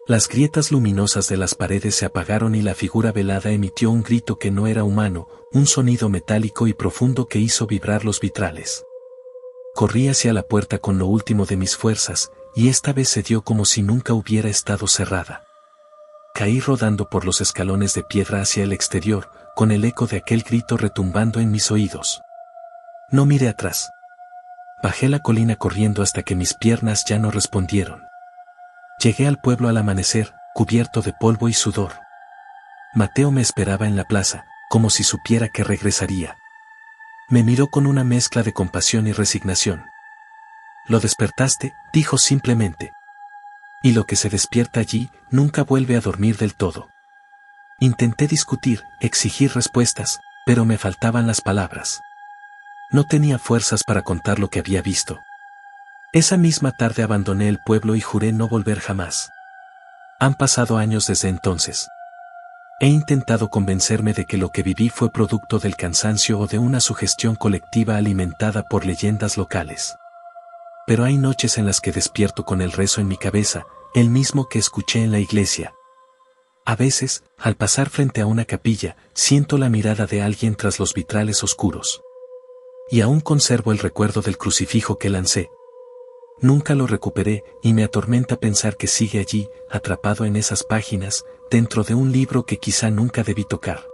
Las grietas luminosas de las paredes se apagaron y la figura velada emitió un grito que no era humano, un sonido metálico y profundo que hizo vibrar los vitrales. Corrí hacia la puerta con lo último de mis fuerzas, y esta vez se dio como si nunca hubiera estado cerrada. Caí rodando por los escalones de piedra hacia el exterior, con el eco de aquel grito retumbando en mis oídos. No miré atrás. Bajé la colina corriendo hasta que mis piernas ya no respondieron. Llegué al pueblo al amanecer, cubierto de polvo y sudor. Mateo me esperaba en la plaza, como si supiera que regresaría. Me miró con una mezcla de compasión y resignación. «Lo despertaste», dijo simplemente. «Y lo que se despierta allí, nunca vuelve a dormir del todo». Intenté discutir, exigir respuestas, pero me faltaban las palabras. No tenía fuerzas para contar lo que había visto. Esa misma tarde abandoné el pueblo y juré no volver jamás. Han pasado años desde entonces. He intentado convencerme de que lo que viví fue producto del cansancio o de una sugestión colectiva alimentada por leyendas locales. Pero hay noches en las que despierto con el rezo en mi cabeza, el mismo que escuché en la iglesia. A veces, al pasar frente a una capilla, siento la mirada de alguien tras los vitrales oscuros. Y aún conservo el recuerdo del crucifijo que lancé. Nunca lo recuperé y me atormenta pensar que sigue allí, atrapado en esas páginas, dentro de un libro que quizá nunca debí tocar.